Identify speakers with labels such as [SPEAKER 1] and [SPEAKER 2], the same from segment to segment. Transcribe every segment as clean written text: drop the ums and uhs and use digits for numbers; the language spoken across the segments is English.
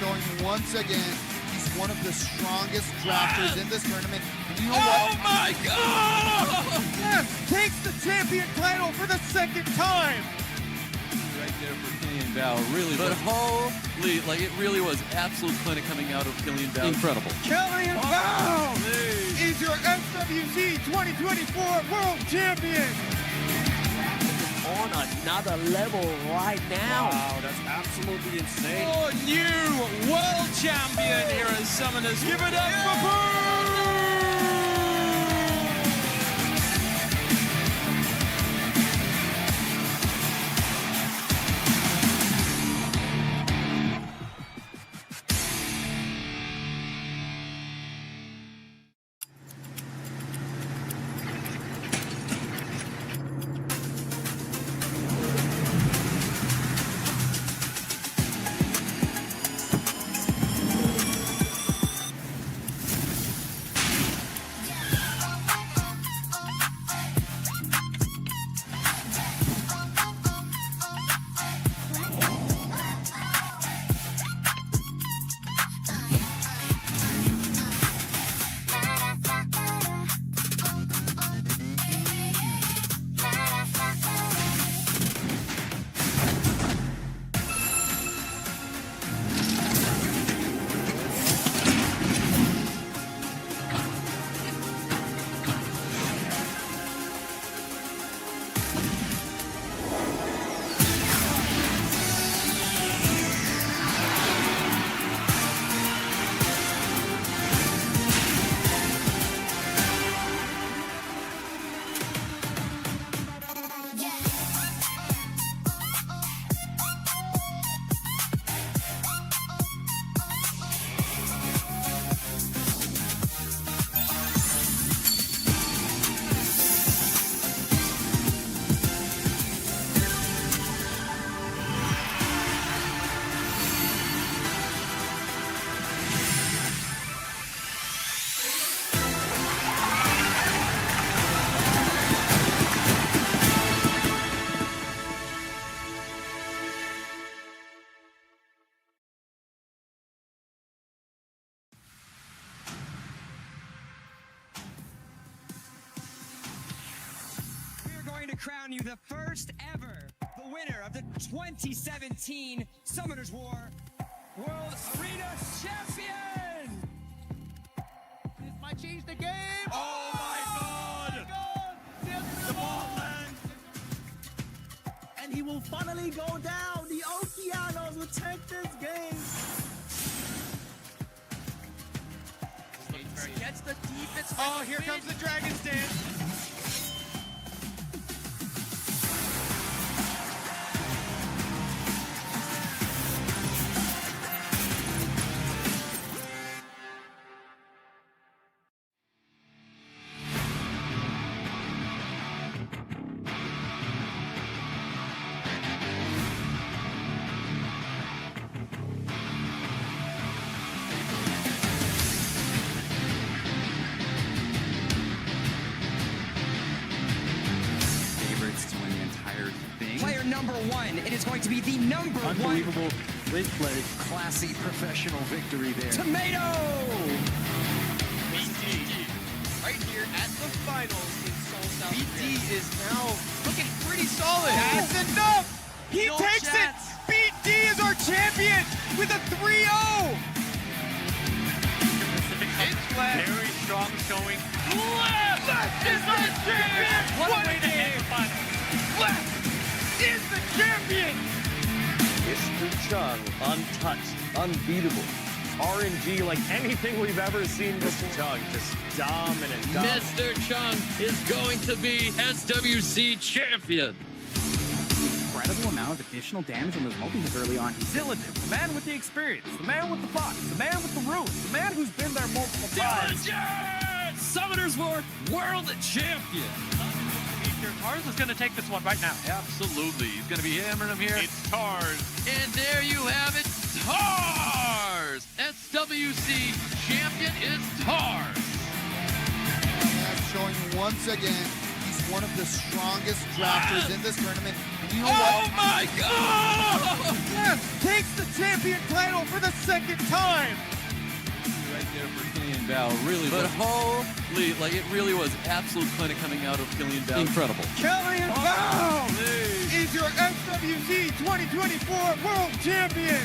[SPEAKER 1] showing once again he's one of the strongest drafters in this tournament. And you know what?
[SPEAKER 2] Oh my God!
[SPEAKER 3] Yes, takes the champion title for the second time.
[SPEAKER 2] Right there for Killian Bao, really. But holy, like it really was absolute clinic coming out of Killian Bao. Incredible.
[SPEAKER 3] Killian Bao is your SWC 2024 World Champion.
[SPEAKER 4] On another level right now.
[SPEAKER 3] Wow, that's absolutely insane.
[SPEAKER 2] Oh, new world champion here at Summoners. Give it up for Boom!
[SPEAKER 5] To crown you the first ever, the winner of the 2017 Summoners War World Arena Champion!
[SPEAKER 3] This might change the game.
[SPEAKER 2] Oh my God! The ball lands.
[SPEAKER 4] And he will finally go down. The Okeanos will take this game.
[SPEAKER 2] Gets the defense.
[SPEAKER 3] Oh, here comes the Dragon's Dance.
[SPEAKER 5] Player number one, it is going to be the number
[SPEAKER 4] Unbelievable,
[SPEAKER 5] one
[SPEAKER 4] classy, professional victory there.
[SPEAKER 5] Tomato!
[SPEAKER 2] BD right here at the finals in Seoul, South Korea. BD is now looking pretty solid.
[SPEAKER 3] That's enough. He
[SPEAKER 2] No
[SPEAKER 3] takes
[SPEAKER 2] chance.
[SPEAKER 3] it. BD is our champion with a 3-0.
[SPEAKER 6] Very strong showing.
[SPEAKER 3] Left is the champion.
[SPEAKER 6] What a way to end the final.
[SPEAKER 3] Left is the champion.
[SPEAKER 7] Mr. Chung, untouched, unbeatable. RNG like anything we've ever seen. Mr. Chung just dominant.
[SPEAKER 2] Mr. Chung is going to be SWC champion.
[SPEAKER 8] Incredible amount of additional damage on those multis early on.
[SPEAKER 3] Diligent, the man with the experience, the man with the box, the man with the rules, the man who's been there multiple times.
[SPEAKER 2] Diligent! Summoners War World Champion.
[SPEAKER 6] Tars is going to take this one right now.
[SPEAKER 2] Absolutely. He's going to be hammering him here.
[SPEAKER 6] It's Tars.
[SPEAKER 2] And there you have it. Tars! SWC champion is Tars.
[SPEAKER 1] Showing once again he's one of the strongest drafters in this tournament. And you know what?
[SPEAKER 2] my God!
[SPEAKER 1] Yes, takes the champion title for the second time.
[SPEAKER 2] Right there for Killian Bell, really. But holy, like it really was absolute clinic coming out of Killian Bell. Incredible.
[SPEAKER 1] Killian Bell is your SWC 2024 World Champion.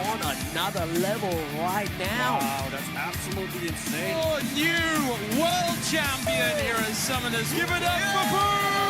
[SPEAKER 7] On another level right now.
[SPEAKER 3] Wow, that's absolutely insane.
[SPEAKER 5] Oh, new world champion here in Summoners. Give it up for Boom!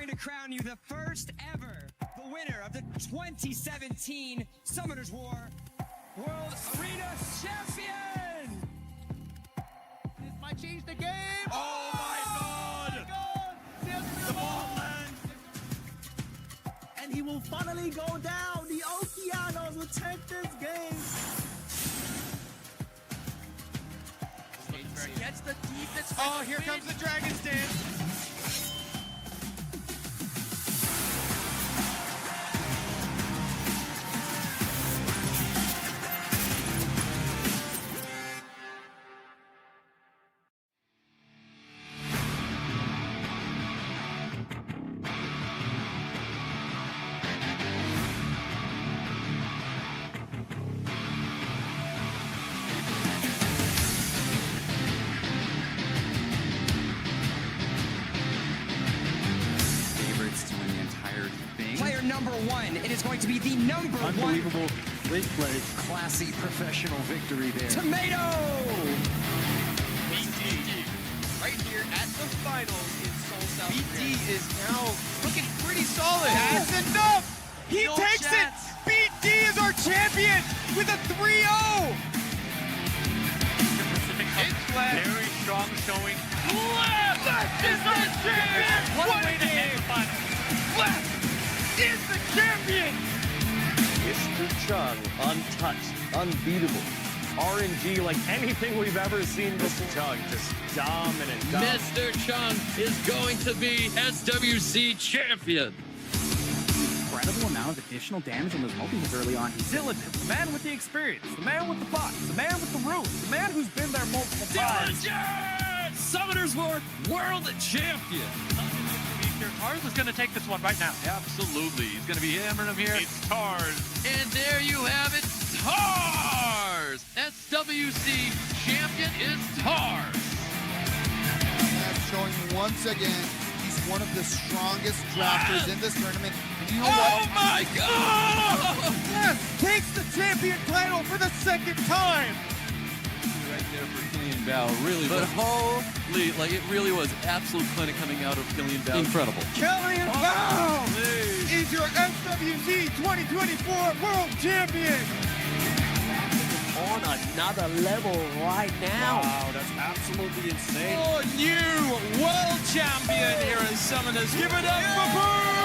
[SPEAKER 5] To crown you the first ever, the winner of the 2017 Summoners War World Arena Champion!
[SPEAKER 1] This might change the game.
[SPEAKER 3] Oh my God! The ball lands.
[SPEAKER 4] And he will finally go down. The Okeanos will take this game.
[SPEAKER 2] Gets the deepest.
[SPEAKER 1] Oh, here comes the Dragon's Dance.
[SPEAKER 5] Player number one. It is going to be the number
[SPEAKER 8] Unbelievable, great play, classy, professional victory there.
[SPEAKER 5] Tomato!
[SPEAKER 9] BD right here at the finals in Seoul, South Korea. BD is now looking pretty solid.
[SPEAKER 1] That's enough. He
[SPEAKER 9] No
[SPEAKER 1] takes
[SPEAKER 9] chance.
[SPEAKER 1] it. BD is our champion with a 3-0.
[SPEAKER 6] Very strong showing.
[SPEAKER 1] Left is our champion.
[SPEAKER 6] What a way to end the final.
[SPEAKER 1] Left is the champion.
[SPEAKER 7] Mr. Chung, untouched, unbeatable. RNG like anything we've ever seen. Mr. Chung just dominant.
[SPEAKER 2] Mr. Chung is going to be SWC champion.
[SPEAKER 8] Incredible amount of additional damage on those multis early on.
[SPEAKER 3] Diligent, the man with the experience, the man with the box, the man with the rules, the man who's been there multiple times.
[SPEAKER 2] Summoners War World Champion.
[SPEAKER 6] Tars is going to take this one right now.
[SPEAKER 2] Absolutely. He's going to be hammering him here.
[SPEAKER 6] It's Tars.
[SPEAKER 2] And there you have it. Tars. SWC champion is Tars.
[SPEAKER 1] That's showing once again he's one of the strongest drafters in this tournament. And you know what?
[SPEAKER 2] my God!
[SPEAKER 1] Yes, takes the champion title for the second time.
[SPEAKER 2] Right there for Killian Bell, really. But holy, like it really was absolute clinic coming out of Killian Bell. Incredible.
[SPEAKER 9] Killian Bell is your SWC 2024 World Champion.
[SPEAKER 7] On another level right now.
[SPEAKER 3] Wow, that's absolutely insane.
[SPEAKER 9] Oh, new world champion here in Summoners. Give it up for Boom!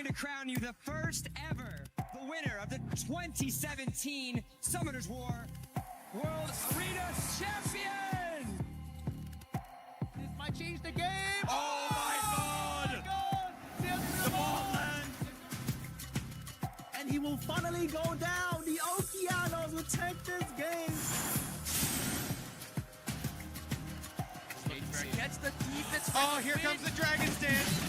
[SPEAKER 5] To crown you the first ever, the winner of the 2017 Summoners War World Arena Champion!
[SPEAKER 4] This might change the game.
[SPEAKER 3] Oh my God! The ball lands.
[SPEAKER 4] And he will finally go down. The Okeanos will take this game.
[SPEAKER 9] Gets the defense. Oh, here comes the Dragon's Dance.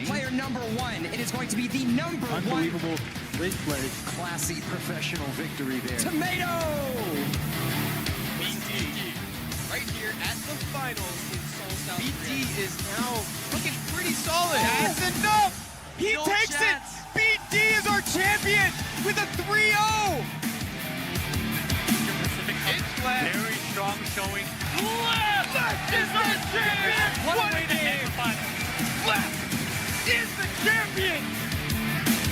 [SPEAKER 5] Player number one. It is going to be the number
[SPEAKER 8] Unbelievable, great-played, classy, professional victory there.
[SPEAKER 5] Tomato!
[SPEAKER 9] BD right here at the finals in Seoul, South Korea. BD is now looking pretty solid. That's enough! He takes it! BD is our champion with a 3-0!
[SPEAKER 6] It's very strong showing.
[SPEAKER 9] Left is the champion!
[SPEAKER 6] One way to end the final.
[SPEAKER 9] Left is the champion!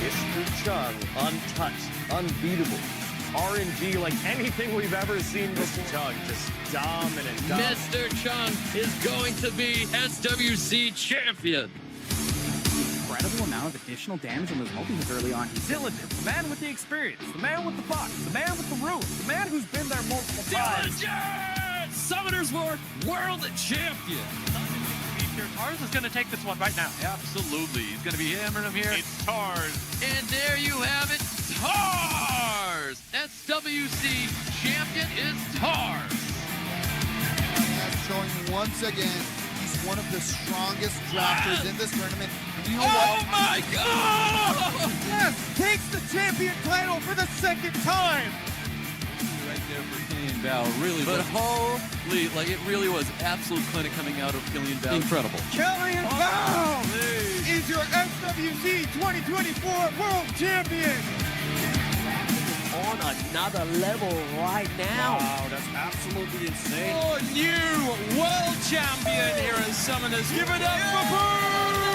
[SPEAKER 7] Mr. Chung, untouched, unbeatable. RNG like anything we've ever seen. Mr. Chung just dominant.
[SPEAKER 10] Mr. Chung is going to be SWC champion.
[SPEAKER 8] Incredible amount of additional damage on those multi-hits early on.
[SPEAKER 3] Diligent, the man with the experience, the man with the box, the man with the rules, the man who's been there multiple times.
[SPEAKER 10] Diligent! Summoners War World Champion.
[SPEAKER 6] Tars is going to take this one right now.
[SPEAKER 2] Absolutely. He's going to be hammering him here.
[SPEAKER 6] It's Tars.
[SPEAKER 10] And there you have it, Tars! SWC champion is Tars.
[SPEAKER 1] That's showing once again he's one of the strongest drafters in this tournament. And you know what?
[SPEAKER 10] Oh my God!
[SPEAKER 9] Yes, takes the champion title for the second time.
[SPEAKER 2] Right there for Killian Bell, really. But like it really was absolute clinic coming out of Killian Bell. Incredible.
[SPEAKER 9] Killian Bell is your SWC 2024 World Champion.
[SPEAKER 7] On another level right now.
[SPEAKER 3] Wow, that's absolutely insane.
[SPEAKER 9] Oh, new world champion here at Summoners. Give it up for Boom!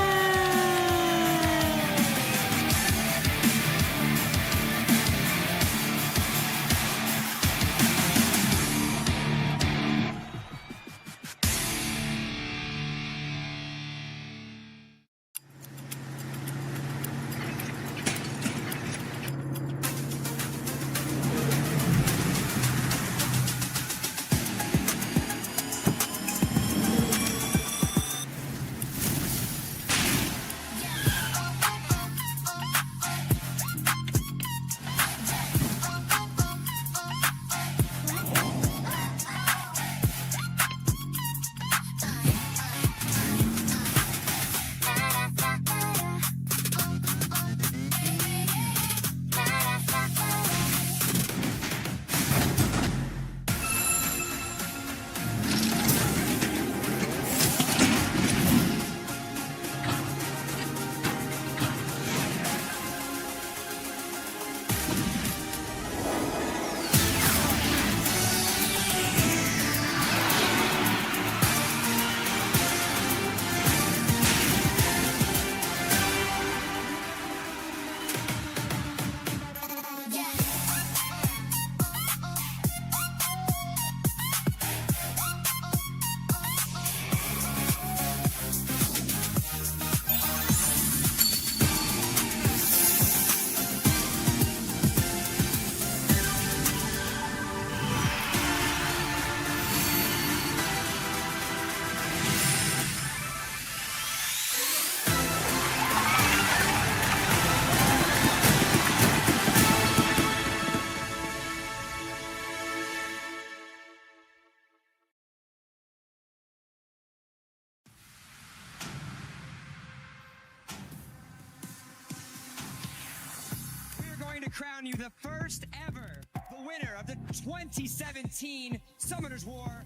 [SPEAKER 5] To crown you the first ever, the winner of the 2017 Summoners War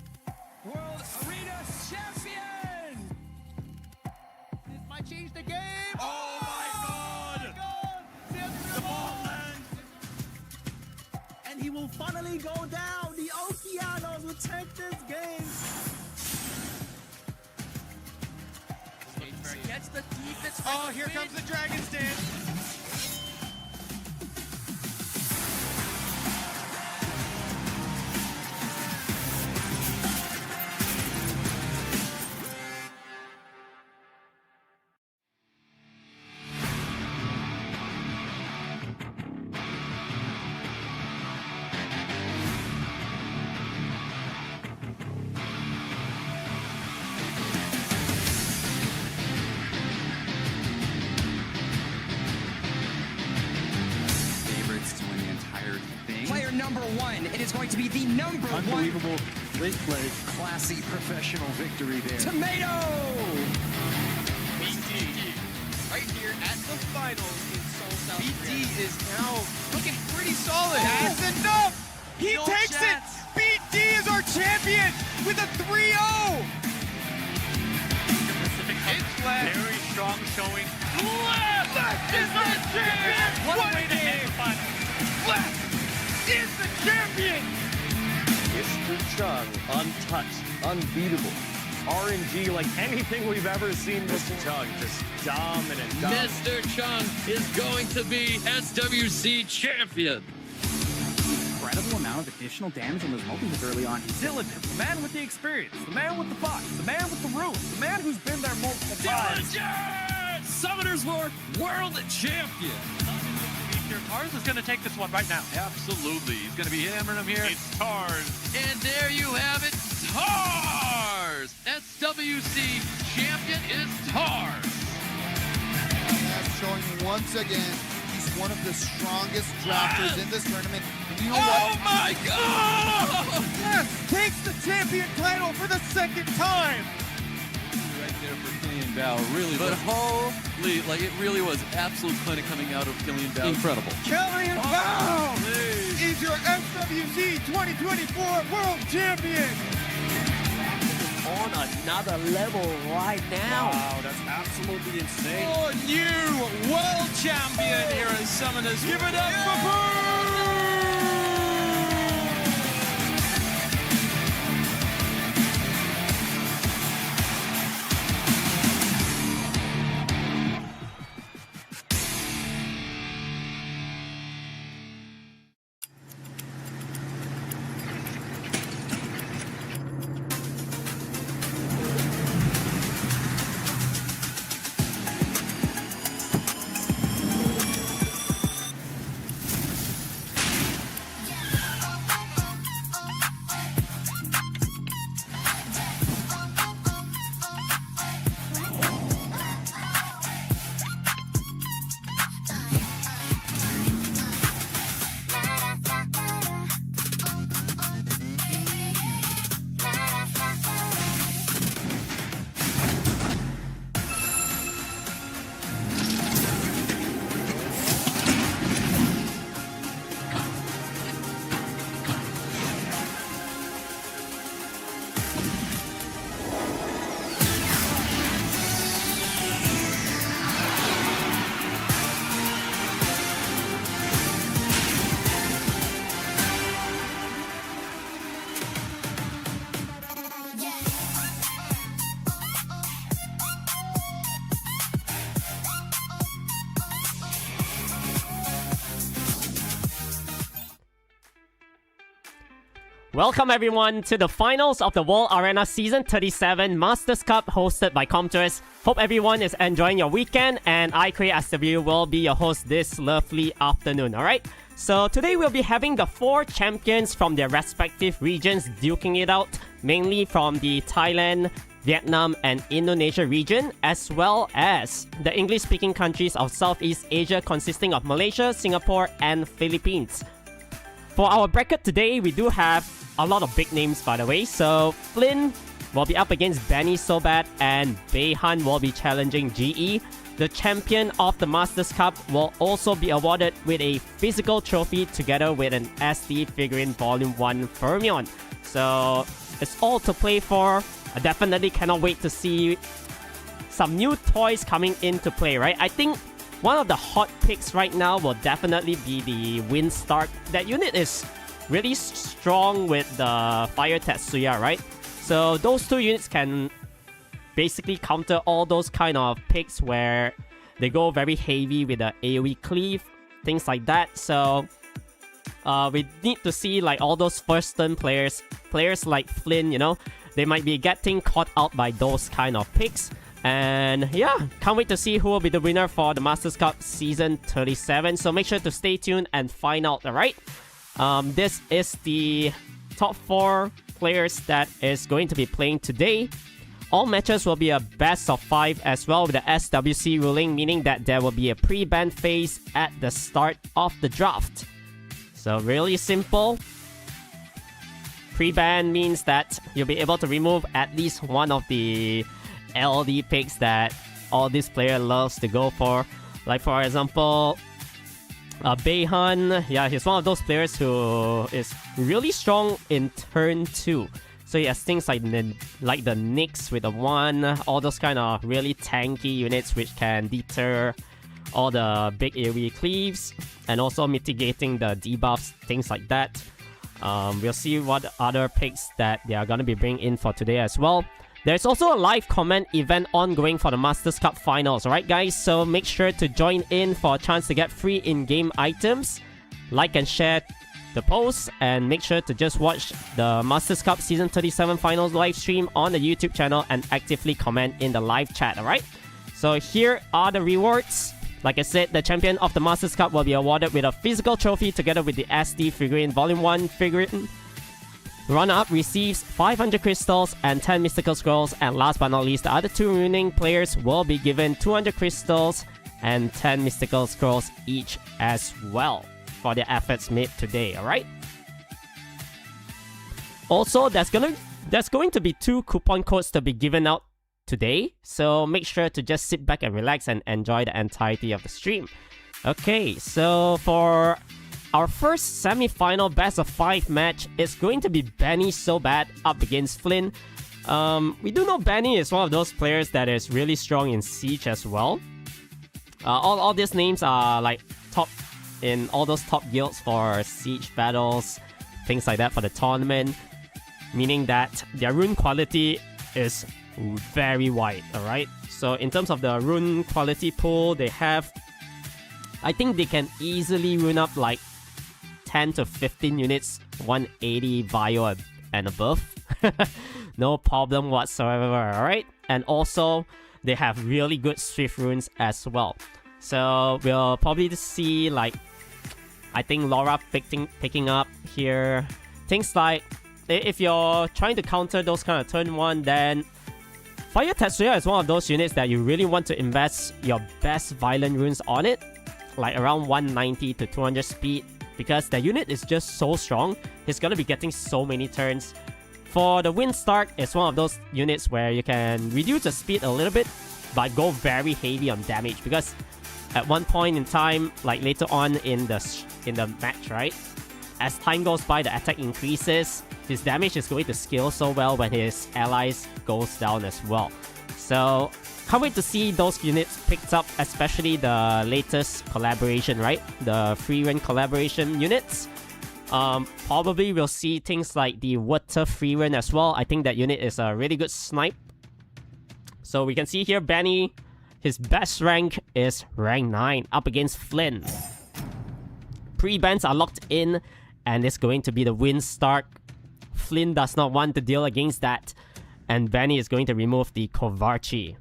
[SPEAKER 5] World Arena Champion!
[SPEAKER 1] This might change the game.
[SPEAKER 9] Oh my God! The ball lands.
[SPEAKER 4] And he will finally go down. The Okeanos will take this game.
[SPEAKER 10] Gets the defense.
[SPEAKER 9] Oh, here comes the Dragon's Dance.
[SPEAKER 5] Player number one. It is going to be the number
[SPEAKER 3] Unbelievable, great play, classy, professional victory there.
[SPEAKER 5] Tomato!
[SPEAKER 9] BD right here at the finals in Seoul, South Korea. BD is now looking pretty solid. That's enough! He takes it! BD is our champion with a 3-0!
[SPEAKER 6] Very strong showing.
[SPEAKER 9] Left is the champion!
[SPEAKER 6] What a way to end the final.
[SPEAKER 9] Left is the champion!
[SPEAKER 7] Mr. Chung, untouched, unbeatable. RNG like anything we've ever seen. Mr. Chung just dominant.
[SPEAKER 10] Mr. Chung is going to be SWC champion.
[SPEAKER 8] Incredible amount of additional damage on those multis early on.
[SPEAKER 3] Diligent, the man with the experience, the man with the box, the man with the room, the man who's been there multiple times.
[SPEAKER 10] Diligent! Summoners War World Champion.
[SPEAKER 6] Tars is going to take this one right now.
[SPEAKER 2] Absolutely. He's going to be hammering him here.
[SPEAKER 6] It's Tars.
[SPEAKER 10] And there you have it, Tars! SWC champion is Tars.
[SPEAKER 1] That's showing once again he's one of the strongest drafters in this tournament. And you know what?
[SPEAKER 10] My God!
[SPEAKER 9] Yes, takes the champion title for the second time.
[SPEAKER 2] Right there for Killian Bell. Really, but holy, like it really was absolute clinic coming out of Killian Bell. Incredible.
[SPEAKER 9] Killian Bell is your SWC 2024 World Champion.
[SPEAKER 4] another level right now.
[SPEAKER 3] Wow, that's absolutely insane.
[SPEAKER 9] Oh, new world champion here at Summoners. Give it up for Boo!
[SPEAKER 11] Welcome everyone to the finals of the World Arena Season 37 Masters Cup hosted by Comtours. Hope everyone is enjoying your weekend, and I, SW, will be your host this lovely afternoon, alright? So today we'll be having the 4 champions from their respective regions duking it out, mainly from the Thailand, Vietnam, and Indonesia region, as well as the English-speaking countries of Southeast Asia consisting of Malaysia, Singapore, and Philippines. For our bracket today, we do have a lot of big names, by the way. So Flynn will be up against Benny Sobat, and Beihan will be challenging GE. The champion of the Masters Cup will also be awarded with a physical trophy together with an SD figurine Volume 1 Fermion. So it's all to play for. I definitely cannot wait to see some new toys coming into play, right? I think one of the hot picks right now will definitely be the Windstark. That unit is really strong with the Fire Tetsuya, right? So those 2 units can basically counter all those kind of picks where they go very heavy with the AoE cleave, things like that. So we need to see like all those first turn players like Flynn, you know, they might be getting caught out by those kind of picks. And yeah, can't wait to see who will be the winner for the Masters Cup Season 37. So make sure to stay tuned and find out, alright? This is the top 4 players that is going to be playing today. All matches will be a best of 5 as well with the SWC ruling, meaning that there will be a pre-ban phase at the start of the draft. So really simple. Pre-ban means that you'll be able to remove at least one of the LD picks that all this player loves to go for. Like for example, Beihan, yeah, he's one of those players who is really strong in turn 2. So he has things like the Nyx with a 1, all those kind of really tanky units which can deter all the big AoE cleaves, and also mitigating the debuffs, things like that. We'll see what other picks that they are going to be bringing in for today as well. There's also a live comment event ongoing for the Masters Cup Finals, alright guys? So make sure to join in for a chance to get free in-game items. Like and share the post, and make sure to just watch the Masters Cup Season 37 Finals live stream on the YouTube channel and actively comment in the live chat, alright? So here are the rewards. Like I said, the champion of the Masters Cup will be awarded with a physical trophy together with the SD figurine Volume 1 figurine. Runner-up receives 500 crystals and 10 mystical scrolls, and last but not least, the other 2 remaining players will be given 200 crystals and 10 mystical scrolls each as well for their efforts made today, alright? Also, there's going to be 2 coupon codes to be given out today, so make sure to just sit back and relax and enjoy the entirety of the stream. Okay, so for our first semi-final best of 5 match, it's going to be Benny Sobat up against Flynn. We do know Benny is one of those players that is really strong in Siege as well. All these names are like top in all those top guilds for Siege battles, things like that for the tournament, meaning that their rune quality is very wide, alright? So in terms of the rune quality pool, they have, I think they can easily rune up like 10 to 15 units, 180 bio and above. No problem whatsoever, alright? And also, they have really good Swift runes as well. So we'll probably see like, I think Laura picking up here. Things like, if you're trying to counter those kind of turn 1, then Fire Tetsuya is one of those units that you really want to invest your best violent runes on it. Like around 190 to 200 speed. Because the unit is just so strong. He's gonna be getting so many turns. For the Windstark, it's one of those units where you can reduce the speed a little bit, but go very heavy on damage. Because at one point in time, like later on in the match, right? As time goes by, the attack increases. His damage is going to scale so well when his allies goes down as well. So can't wait to see those units picked up, especially the latest collaboration, right? The free run collaboration units. Probably we'll see things like the water free run as well. I think that unit is a really good snipe. So we can see here Benny, his best rank is rank 9 up against Flynn. Pre-bans are locked in and it's going to be the Windstark. Flynn does not want to deal against that. And Benny is going to remove the Kovarchi.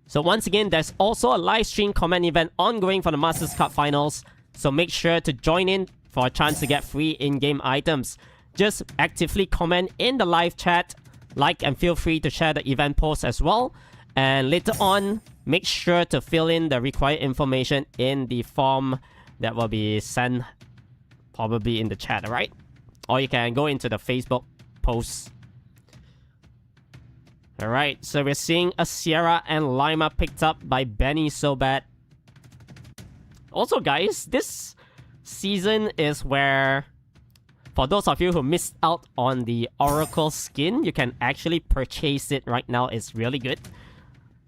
[SPEAKER 11] So once again, there's also a live stream comment event ongoing for the Masters Cup Finals. So make sure to join in for a chance to get free in-game items. Just actively comment in the live chat, like and feel free to share the event post as well. And later on, make sure to fill in the required information in the form that will be sent probably in the chat, alright? Or you can go into the Facebook post. Alright, so we're seeing a Sierra and Lima picked up by Benny Sobat. Also guys, this season is where, for those of you who missed out on the Oracle skin, you can actually purchase it right now. It's really good.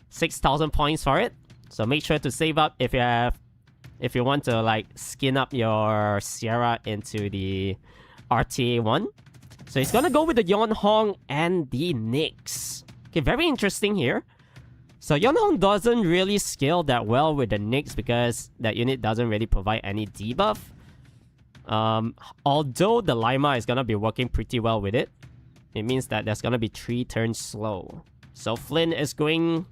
[SPEAKER 11] 6,000 points for it. So make sure to save up if you want to like skin up your Sierra into the RTA one. So he's gonna go with the Yonhong and the Nyx. Okay, very interesting here. So Yonhong doesn't really scale that well with the Nyx because that unit doesn't really provide any debuff. Although the Lima is gonna be working pretty well with it, it means that there's gonna be 3 turns slow. So Flynn is going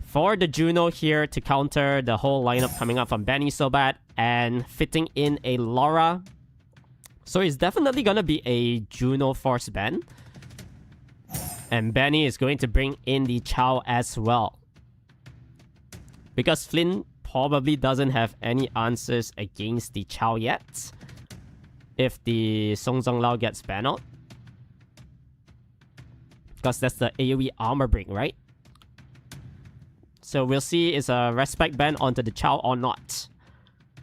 [SPEAKER 11] for the Juno here to counter the whole lineup coming up from Benny Sobat and fitting in a Laura. So it's definitely gonna be a Juno Force ban. And Benny is going to bring in the Chow as well. Because Flynn probably doesn't have any answers against the Chow yet. If the Song Zhong Lao gets banned out. Because that's the AoE armor break, right? So we'll see is a respect ban onto the Chow or not.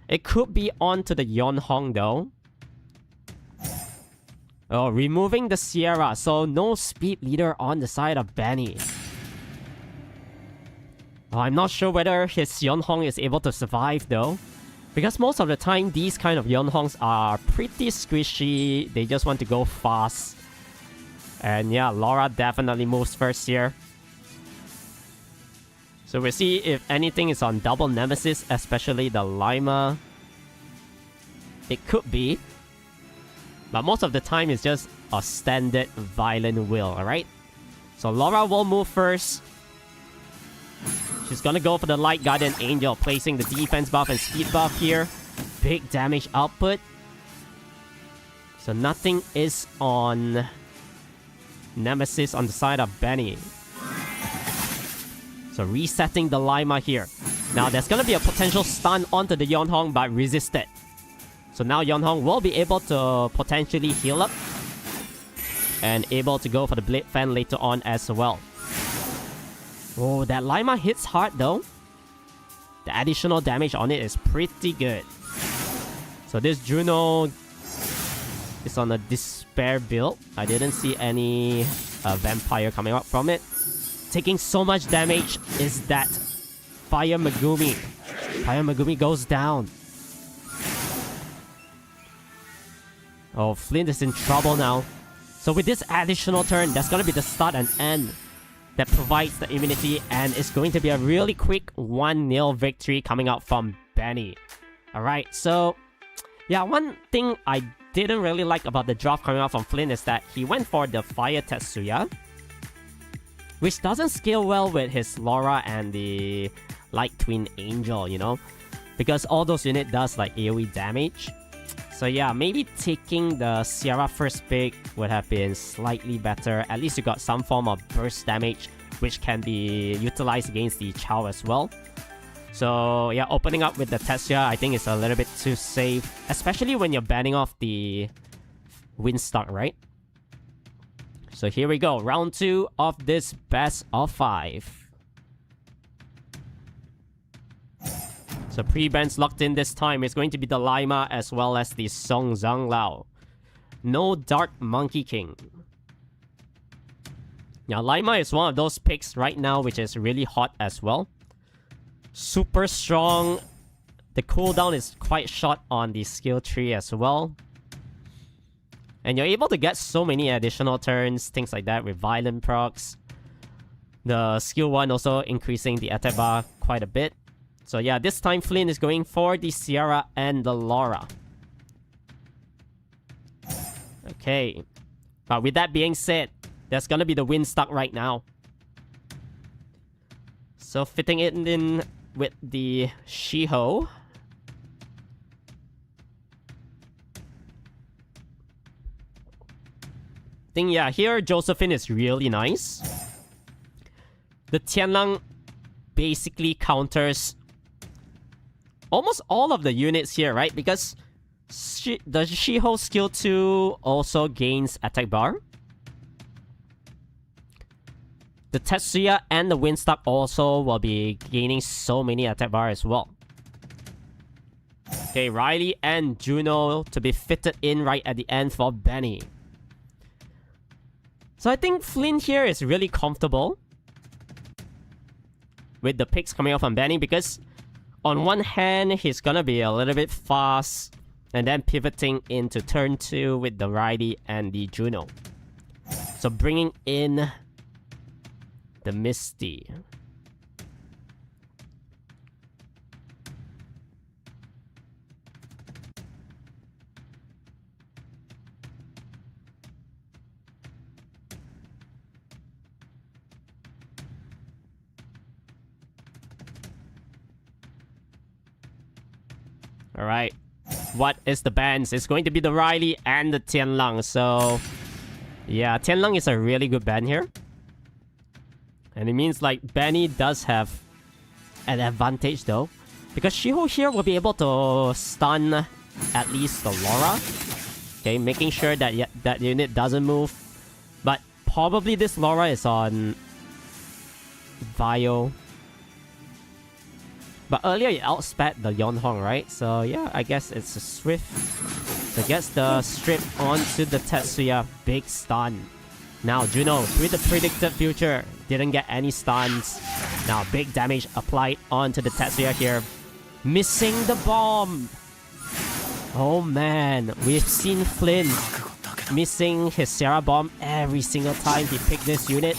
[SPEAKER 11] It could be onto the Yonhong though. Oh, removing the Sierra, so no speed leader on the side of Benny. Oh, I'm not sure whether his Yonhong is able to survive though. Because most of the time, these kind of Yonhongs are pretty squishy. They just want to go fast. And yeah, Laura definitely moves first here. So we'll see if anything is on double Nemesis, especially the Lima. It could be. But most of the time, it's just a standard violent will, alright? So Laura will move first. She's gonna go for the Light Guardian Angel, placing the defense buff and speed buff here. Big damage output. So nothing is on Nemesis on the side of Benny. So resetting the Lima here. Now there's gonna be a potential stun onto the Yonhong, but resisted. So now Yonhong will be able to potentially heal up. And able to go for the Blade Fan later on as well. Oh, that Lima hits hard though. The additional damage on it is pretty good. So this Juno is on a Despair build. I didn't see any Vampire coming up from it. Taking so much damage is that Fire Megumi. Fire Megumi goes down. Oh, Flint is in trouble now. So with this additional turn, that's gonna be the start and end that provides the immunity, and it's going to be a really quick 1-0 victory coming out from Benny. Alright, so yeah, one thing I didn't really like about the draft coming out from Flint is that he went for the Fire Tetsuya, which doesn't scale well with his Laura and the Light Twin Angel, you know, because all those units does like AoE damage. So yeah, maybe taking the Sierra first pick would have been slightly better. At least you got some form of burst damage, which can be utilized against the Chow as well. So yeah, opening up with the Tetsuya, I think it's a little bit too safe, especially when you're banning off the Windstalk, right? So here we go, round 2 of this best of 5. So pre-bans locked in this time. It's going to be the Lima as well as the Song Zhang Lao. No Dark Monkey King. Now Lima is one of those picks right now which is really hot as well. Super strong. The cooldown is quite short on the skill tree as well. And you're able to get so many additional turns, things like that with violent procs. The skill 1 also increasing the attack bar quite a bit. So yeah, this time Flynn is going for the Sierra and the Laura. Okay. But with that being said, that's gonna be the Windstalk right now. So fitting it in with the Shiho. I think yeah, here Josephine is really nice. The Tianlang basically counters almost all of the units here, right? Because the Shiho skill 2 also gains attack bar. The Tetsuya and the Windstalk also will be gaining so many attack bar as well. Okay, Riley and Juno to be fitted in right at the end for Benny. So I think Flynn here is really comfortable with the picks coming out from Benny because on one hand, he's gonna be a little bit fast and then pivoting into turn 2 with the Riley and the Juno. So bringing in the Misty. Alright. What is the bans? It's going to be the Riley and the Tianlang. So, yeah, Tianlang is a really good ban here. And it means like Benny does have an advantage though. Because Shiho here will be able to stun at least the Laura. Okay, making sure that that unit doesn't move. But probably this Laura is on Vio. But earlier it outspat the Yonhong, right? So yeah, I guess it's a Swift. So gets the strip onto the Tetsuya. Big stun. Now Juno, with the predicted future, didn't get any stuns. Now big damage applied onto the Tetsuya here. Missing the bomb. Oh man, we've seen Flynn missing his Sarah bomb every single time he picked this unit.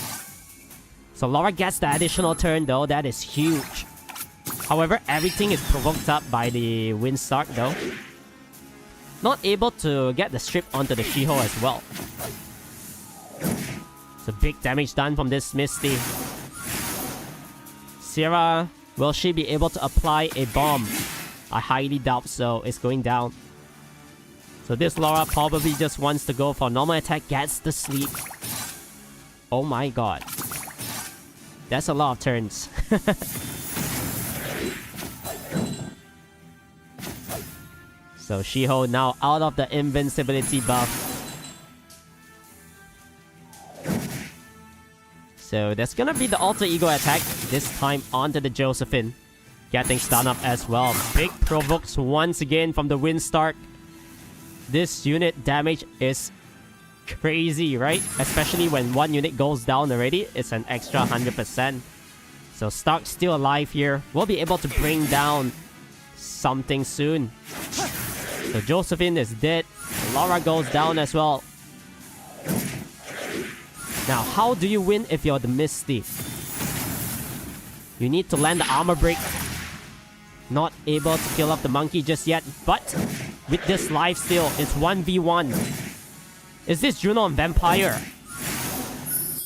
[SPEAKER 11] So Laura gets the additional turn though, that is huge. However, everything is provoked up by the Windstalk though. Not able to get the strip onto the Shiho as well. So big damage done from this Misty. Sierra, will she be able to apply a bomb? I highly doubt so. It's going down. So this Laura probably just wants to go for normal attack, gets the sleep. Oh my god. That's a lot of turns. So Shiho now out of the invincibility buff. So that's gonna be the alter ego attack, this time onto the Josephine. Getting stun up as well. Big provokes once again from the Windstalk. This unit damage is crazy, right? Especially when one unit goes down already, it's an extra 100%. So Stark's still alive here. We'll be able to bring down something soon. So Josephine is dead. Laura goes down as well. Now, how do you win if you're the Misty? You need to land the armor break. Not able to kill off the monkey just yet, but with this lifesteal, it's 1v1. Is this Juno on Vampire?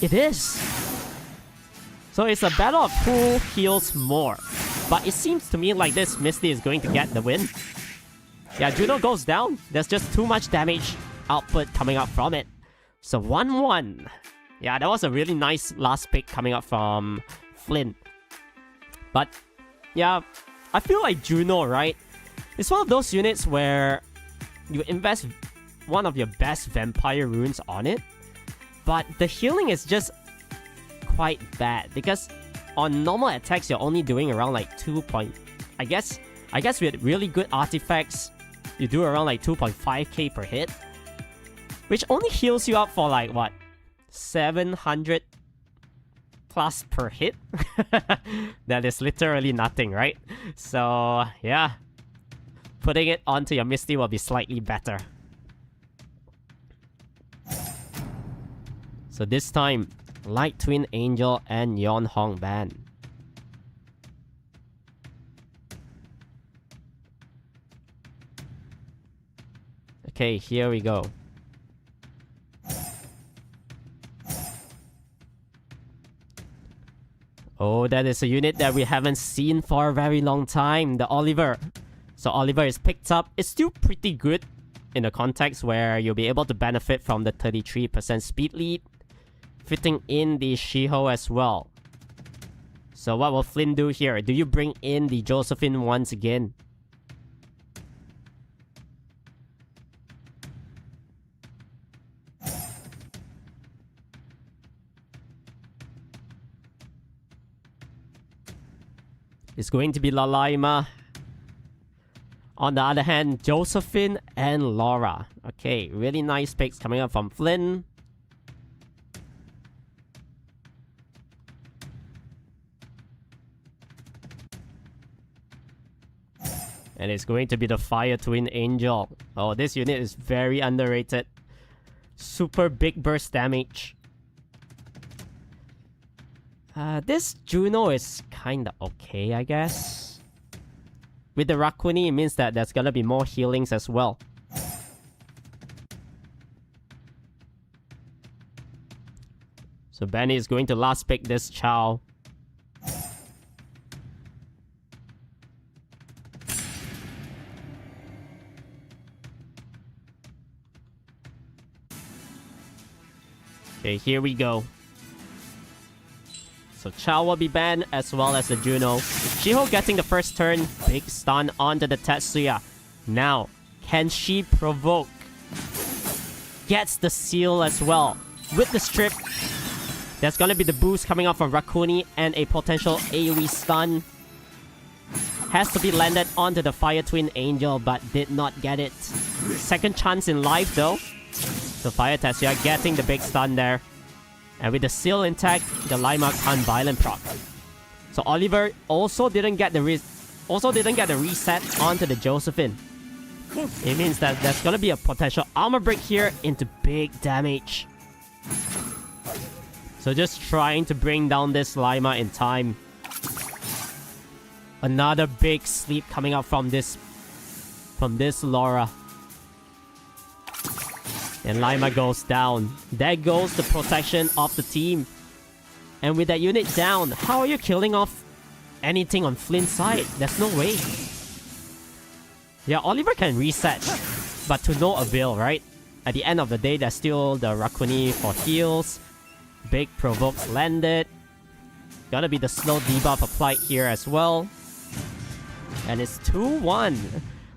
[SPEAKER 11] It is. So it's a battle of who heals more. But it seems to me like this Misty is going to get the win. Yeah, Juno goes down. There's just too much damage output coming up from it. So 1-1. Yeah, that was a really nice last pick coming up from Flynn. But yeah, I feel like Juno, right? It's one of those units where you invest one of your best vampire runes on it, but the healing is just quite bad because on normal attacks you're only doing around like 2 point. I guess with really good artifacts you do around like 2.5k per hit, which only heals you up for like what, 700 plus per hit. That is literally nothing, right? So yeah, putting it onto your Misty will be slightly better. So this time, Light Twin Angel and Yon Hong ban. Okay, here we go. Oh, that is a unit that we haven't seen for a very long time, the Oliver. So Oliver is picked up. It's still pretty good in the context where you'll be able to benefit from the 33% speed lead, fitting in the Shiho as well. So what will Flynn do here? Do you bring in the Josephine once again? It's going to be Lalaima. On the other hand, Josephine and Laura. Okay, really nice picks coming up from Flynn. And it's going to be the Fire Twin Angel. Oh, this unit is very underrated. Super big burst damage. This Juno is kinda okay, I guess. With the Rakuni, it means that there's gonna be more healings as well. So Benny is going to last pick this Chow. Okay, here we go. So Chow will be banned as well as the Juno. Shiho getting the first turn. Big stun onto the Tetsuya. Now, can she provoke? Gets the seal as well. With the strip, there's gonna be the boost coming up from Rakuni and a potential AoE stun. Has to be landed onto the Fire Twin Angel, but did not get it. Second chance in life though. So Fire Tetsuya getting the big stun there. And with the seal intact, the Lima can't violent proc. So Oliver also didn't get the reset onto the Josephine. It means that there's gonna be a potential armor break here into big damage. So just trying to bring down this Lima in time. Another big sleep coming up from this Laura. And Lima goes down. There goes the protection of the team. And with that unit down, how are you killing off anything on Flynn's side? There's no way. Yeah, Oliver can reset, but to no avail, right? At the end of the day, there's still the Rakuni for heals. Big provokes landed. Gonna be the slow debuff applied here as well. And it's 2-1.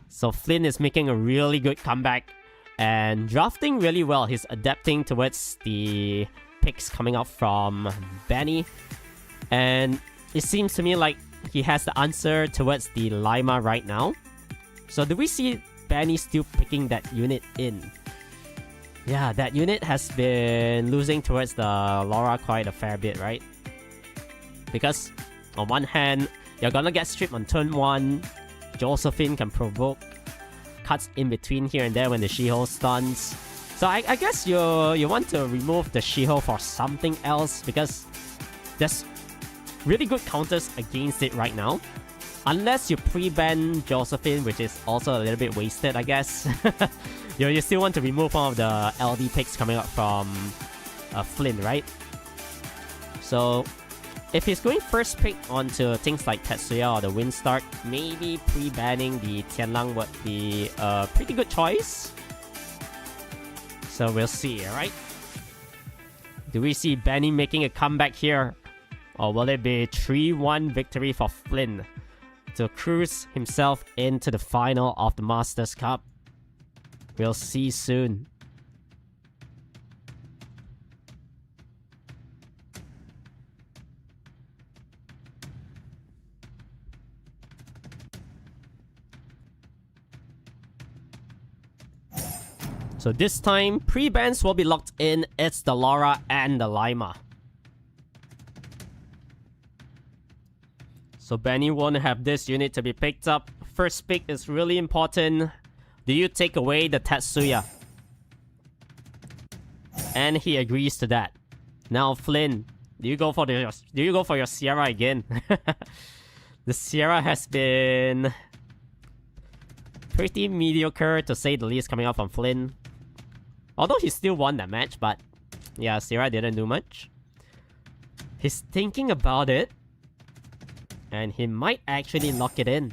[SPEAKER 11] So Flynn is making a really good comeback. And drafting really well. He's adapting towards the picks coming up from Benny. And it seems to me like he has the answer towards the Lima right now. So do we see Benny still picking that unit in? Yeah, that unit has been losing towards the Laura quite a fair bit, right? Because on one hand, you're gonna get stripped on turn 1. Josephine can provoke cuts in between here and there when the She-Ho stuns. So I guess you want to remove the She-Ho for something else because there's really good counters against it right now. Unless you pre-ban Josephine, which is also a little bit wasted, I guess. you still want to remove one of the LD picks coming up from Flynn, right? So if he's going first pick onto things like Tetsuya or the Windstark, maybe pre-banning the Tianlang would be a pretty good choice. So we'll see, alright? Do we see Benny making a comeback here? Or will it be 3-1 victory for Flynn to cruise himself into the final of the Masters Cup? We'll see soon. So this time, pre-bans will be locked in. It's the Laura and the Lima. So Benny won't have this unit to be picked up. First pick is really important. Do you take away the Tetsuya? And he agrees to that. Now Flynn, do you go for your Sierra again? The Sierra has been pretty mediocre to say the least coming out from Flynn. Although he still won that match, but yeah, Sierra didn't do much. He's thinking about it. And he might actually lock it in.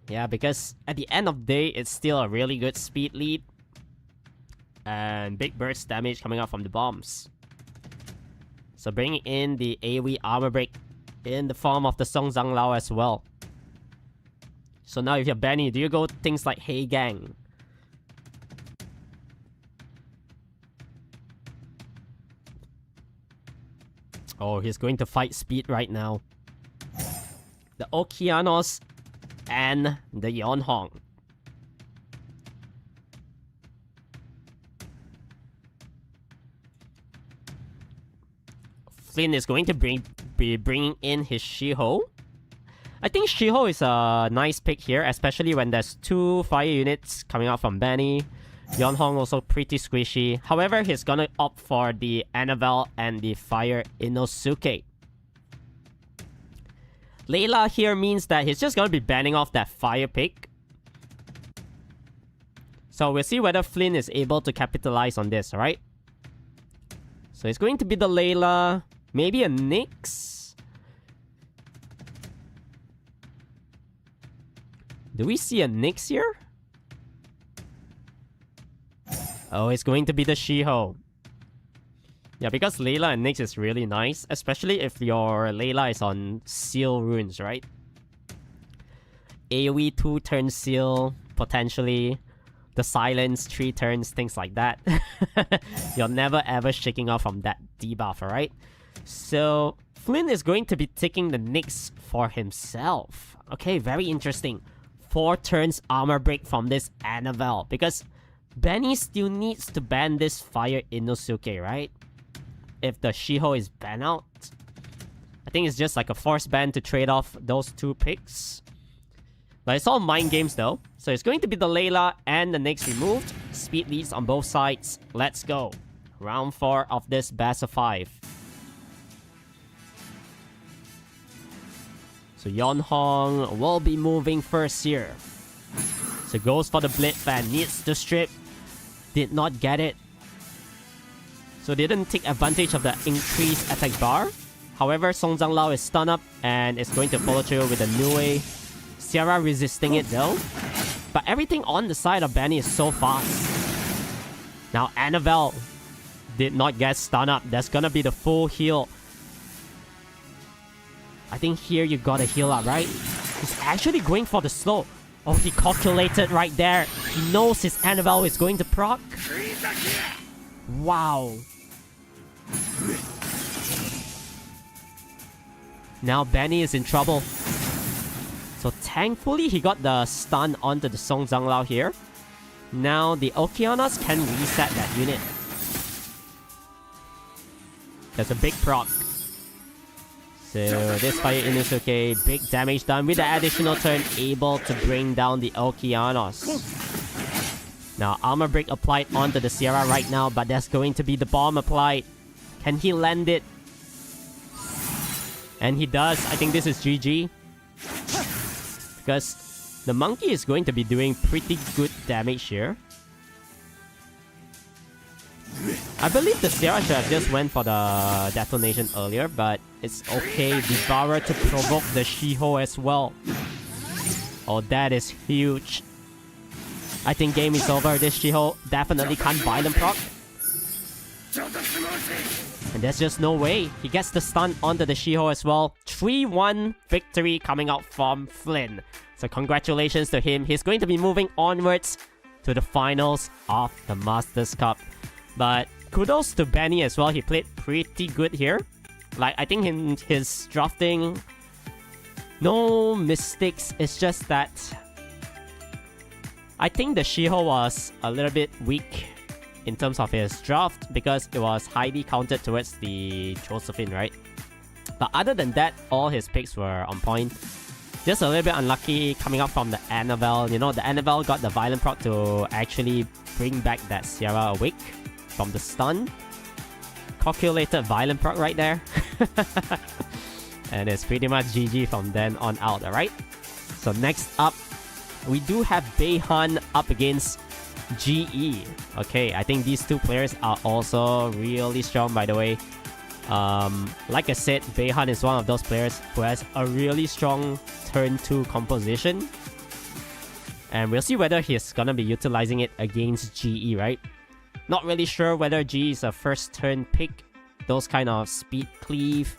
[SPEAKER 11] Yeah, because at the end of the day, it's still a really good speed lead. And big burst damage coming out from the bombs. So bringing in the AoE armor break in the form of the Song Zhang Lao as well. So now if you're Benny, do you go things like Hey Gang? Oh, he's going to fight speed right now. The Okeanos and the Yonhong. Flynn is going to be bringing in his She-Ho. I think She-Ho is a nice pick here, especially when there's 2 fire units coming out from Benny. Yonhong also pretty squishy. However, he's gonna opt for the Annabelle and the Fire Inosuke. Layla here means that he's just gonna be banning off that fire pick. So we'll see whether Flynn is able to capitalize on this, alright? So it's going to be the Layla, maybe a Nyx. Do we see a Nyx here? Oh, it's going to be the She-Ho. Yeah, because Layla and Nyx is really nice, especially if your Layla is on Seal runes, right? AoE 2 turn Seal, potentially. The Silence 3 turns, things like that. You're never ever shaking off from that debuff, alright? So, Flynn is going to be taking the Nyx for himself. Okay, very interesting. 4 turns armor break from this Annabelle, because Benny still needs to ban this Fire Inosuke, right? If the She-Ho is banned out. I think it's just like a force ban to trade off those 2 picks. But it's all mind games though. So it's going to be the Layla and the Nyx removed. Speed leads on both sides. Let's go. Round 4 of this best of 5. So Yonhong will be moving first here. So goes for the Blade Fan. Needs to strip. Did not get it. So didn't take advantage of the increased attack bar. However, Song Zhang Lao is stunned up and is going to follow through with a Nue. Sierra resisting it though. But everything on the side of Benny is so fast. Now Annabelle did not get stunned up. That's gonna be the full heal. I think here you gotta heal up, right? He's actually going for the slow. Oh, he calculated right there. He knows his Annabelle is going to proc. Wow. Now Benny is in trouble. So thankfully he got the stun onto the Song Zhang Lao here. Now the Okeanos can reset that unit. There's a big proc. So this Fire Inosuke, big damage done with the additional turn, able to bring down the Okeanos. Now Armor Break applied onto the Sierra right now, but there's going to be the bomb applied. Can he land it? And he does. I think this is GG. Because the monkey is going to be doing pretty good damage here. I believe the Sierra should have just went for the detonation earlier, but it's okay. Devourer to provoke the Shiho as well. Oh, that is huge. I think game is over. This Shiho definitely can't Violent proc. And there's just no way. He gets the stun onto the Shiho as well. 3-1 victory coming out from Flynn. So congratulations to him. He's going to be moving onwards to the finals of the Masters Cup. But kudos to Benny as well. He played pretty good here. Like, I think in his drafting, no mistakes. It's just that I think the Shiho was a little bit weak in terms of his draft because it was highly counted towards the Josephine, right? But other than that, all his picks were on point. Just a little bit unlucky coming up from the Annabelle. You know, the Annabelle got the Violent proc to actually bring back that Sierra awake from the stun. Calculated Violent proc right there. And it's pretty much GG from then on out, alright? So next up, we do have Beihan up against GE. Okay, I think these two players are also really strong, by the way. Like I said, Beihan is one of those players who has a really strong turn 2 composition. And we'll see whether he's gonna be utilizing it against GE, right? Not really sure whether GE is a first turn pick, those kind of speed cleave,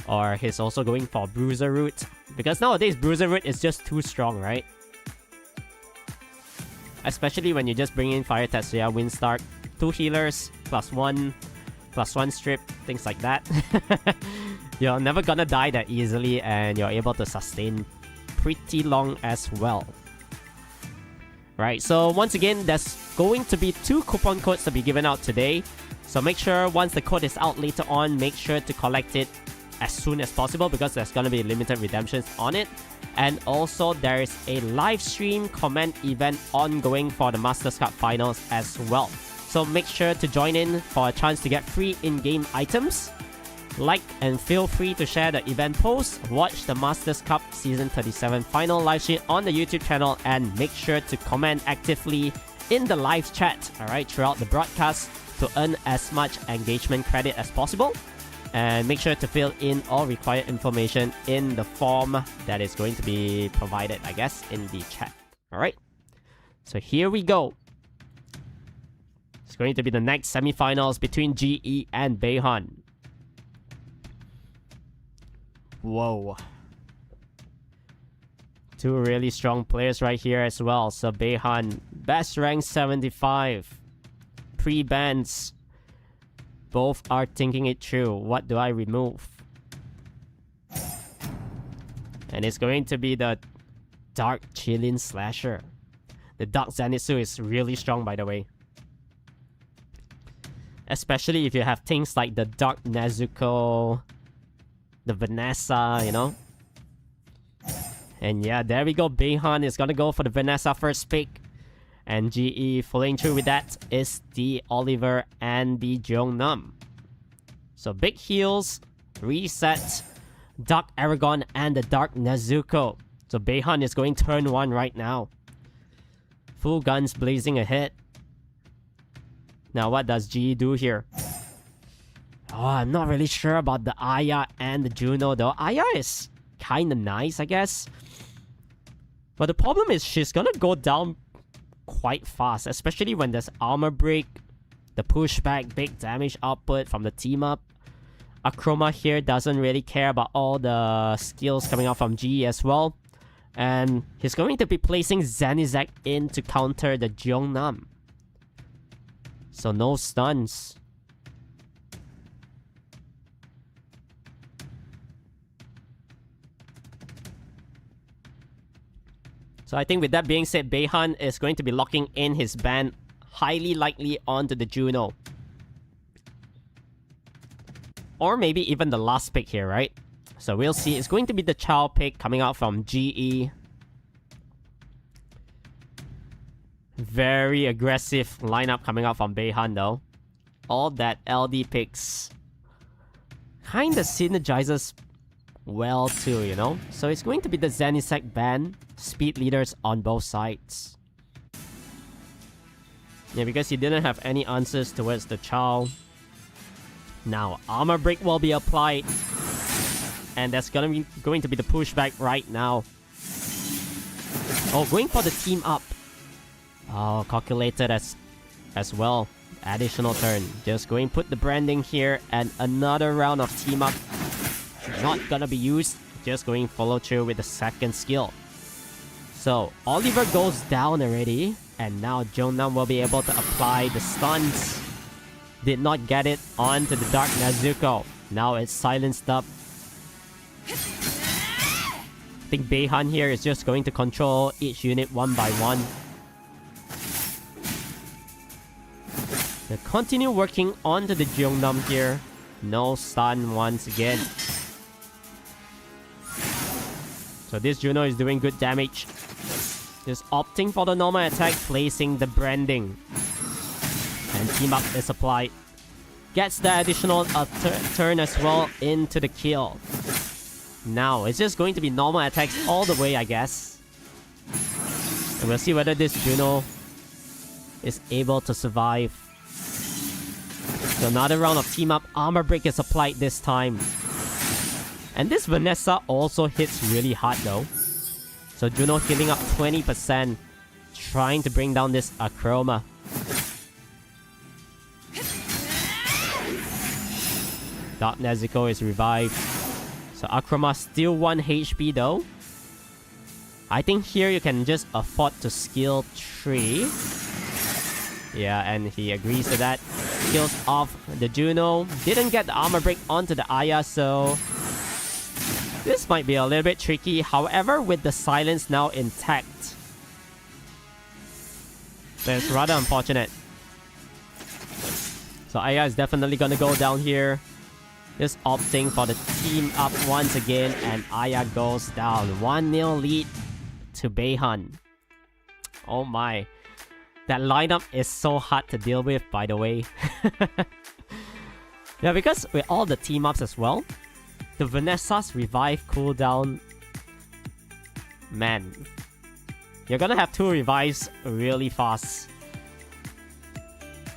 [SPEAKER 11] or he's also going for Bruiser Root. Because nowadays, Bruiser Root is just too strong, right? Especially when you just bring in Fire Tetsuya, Windstark, 2 healers, +1 strip, things like that. You're never gonna die that easily, and you're able to sustain pretty long as well. Right, so once again, there's going to be 2 coupon codes to be given out today. So make sure once the code is out later on, make sure to collect it as soon as possible because there's going to be limited redemptions on it. And also, there is a live stream comment event ongoing for the Masters Cup Finals as well. So make sure to join in for a chance to get free in-game items. Like and feel free to share the event post, watch the Masters Cup Season 37 final live stream on the YouTube channel, and make sure to comment actively in the live chat, alright, throughout the broadcast to earn as much engagement credit as possible. And make sure to fill in all required information in the form that is going to be provided, I guess, in the chat. Alright, so here we go. It's going to be the next semifinals between GE and Beihan. Whoa. 2 really strong players right here as well. So Beihan, best rank 75. Pre-bans. Both are thinking it through. What do I remove? And it's going to be the Dark Chilin Slasher. The Dark Zenitsu is really strong, by the way. Especially if you have things like the Dark Nezuko, the Vanessa, you know? And yeah, there we go. Beihan is gonna go for the Vanessa first pick. And GE following through with that is the Oliver and the Jeongnam. So big heals, reset, Dark Aragon and the Dark Nezuko. So Beihan is going turn 1 right now. Full guns blazing ahead. Now what does GE do here? Oh, I'm not really sure about the Aya and the Juno though. Aya is kinda nice, I guess. But the problem is she's gonna go down quite fast, especially when there's armor break, the pushback, big damage output from the team up. Akroma here doesn't really care about all the skills coming out from GE as well. And he's going to be placing Zenizek in to counter the Jeongnam. So no stuns. So I think with that being said, Beihan is going to be locking in his ban highly likely onto the Juno. Or maybe even the last pick here, right? So we'll see. It's going to be the Chao pick coming out from GE. Very aggressive lineup coming out from Beihan though. All that LD picks kinda synergizes well too, you know? So it's going to be the Zenisec ban, speed leaders on both sides. Yeah, because he didn't have any answers towards the Chao. Now, armor break will be applied. And that's going to be the pushback right now. Oh, going for the team up. Oh, calculated as well. Additional turn. Just going put the branding here and another round of team up. Not gonna be used. Just going follow through with the second skill. So Oliver goes down already. And now Jonam will be able to apply the stuns. Did not get it onto the Dark Nezuko. Now it's silenced up. I think Beihan here is just going to control each unit one by one. They continue working onto the Jeongnam here. No stun once again. So this Juno is doing good damage. Just opting for the normal attack, placing the branding. And team up is applied. Gets the additional turn as well into the kill. Now it's just going to be normal attacks all the way, I guess. And we'll see whether this Juno is able to survive. So another round of team up. Armor break is applied this time. And this Vanessa also hits really hard though. So Juno healing up 20%. Trying to bring down this Akroma. Dark Nezuko is revived. So Akroma still 1 HP though. I think here you can just afford to skill 3. Yeah, and he agrees to that. Kills off the Juno. Didn't get the armor break onto the Aya, so this might be a little bit tricky. However, with the silence now intact, that's rather unfortunate. So Aya is definitely gonna go down here. Just opting for the team up once again, and Aya goes down. 1-0 lead to Beihan. Oh my. That lineup is so hard to deal with, by the way. Yeah, because with all the team ups as well, the Vanessa's revive cooldown, man, you're gonna have 2 revives really fast.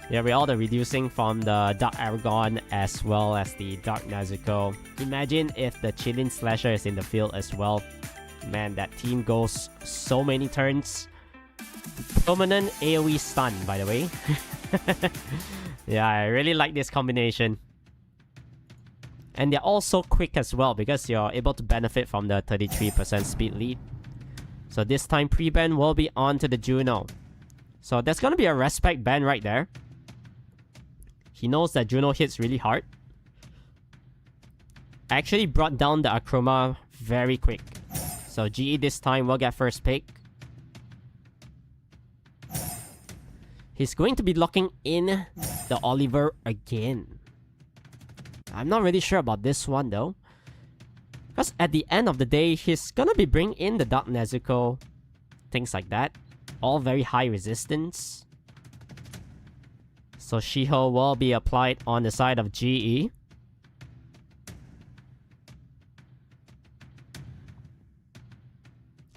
[SPEAKER 11] Yeah, with all the reducing from the Dark Aragon as well as the Dark Nezuko. Imagine if the Chilin Slasher is in the field as well. Man, that team goes so many turns. Permanent AoE stun, by the way. Yeah, I really like this combination. And they're also quick as well because you're able to benefit from the 33% speed lead. So this time pre-ban will be on to the Juno. So there's gonna be a respect ban right there. He knows that Juno hits really hard. Actually brought down the Akroma very quick. So GE this time will get first pick. He's going to be locking in the Oliver again. I'm not really sure about this one though. Because at the end of the day, he's gonna be bringing in the Dark Nezuko. Things like that. All very high resistance. So Shiho will be applied on the side of GE.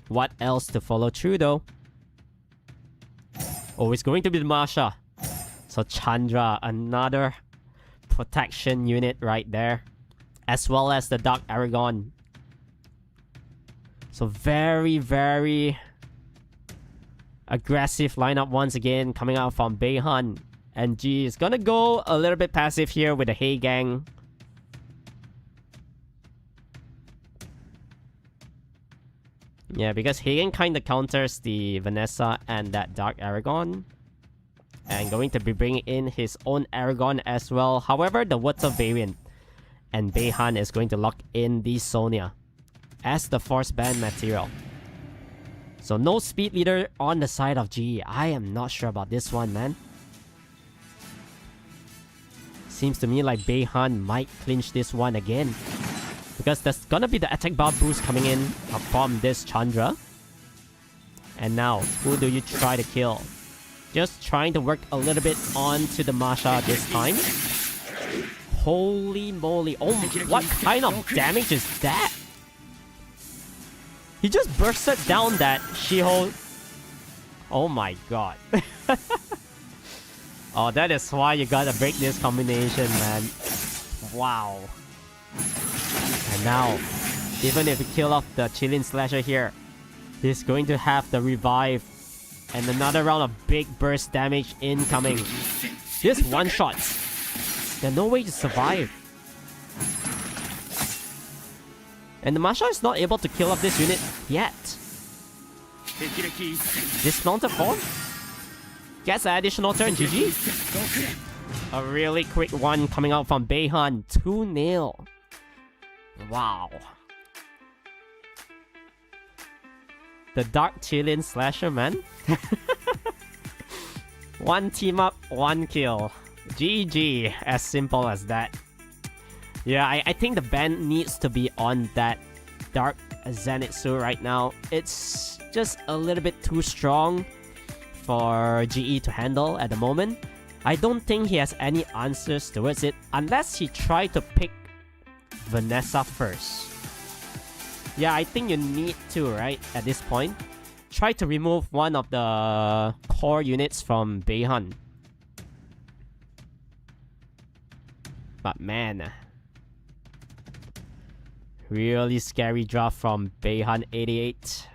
[SPEAKER 11] What else to follow through though? Oh, it's going to be the Masha. So Chandra, another protection unit right there. As well as the Dark Aragon. So very, very aggressive lineup once again coming out from Beihan. And G is gonna go a little bit passive here with the Hey Gang. Yeah, because Hagen kind of counters the Vanessa and that Dark Aragon. And going to be bringing in his own Aragon as well. However, the Water variant. And Beihan is going to lock in the Sonia as the force ban material. So no speed leader on the side of GE. I am not sure about this one, man. Seems to me like Beihan might clinch this one again. Because there's gonna be the attack bar boost coming in from this Chandra. And now, who do you try to kill? Just trying to work a little bit onto the Masha this time. Holy moly. Oh, what kind of damage is that? He just bursted down that Shiho. Oh my god. Oh, that is why you gotta break this combination, man. Wow. And now, even if you kill off the Chilling Slasher here, he's going to have the revive. And another round of big burst damage incoming. This one-shots. There's no way to survive. And the Masha is not able to kill off this unit yet. Dismounted form? Gets an additional turn, GG. A really quick one coming out from Beihan. 2-0. Wow. The Dark Chilling Slasher, man. One team up, one kill. GG. As simple as that. Yeah, I think the ban needs to be on that Dark Zenitsu right now. It's just a little bit too strong for GE to handle at the moment. I don't think he has any answers towards it unless he tried to pick Vanessa first. Yeah, I think you need to, right, at this point. Try to remove one of the core units from Beihan. But man, really scary draft from Beihan 88.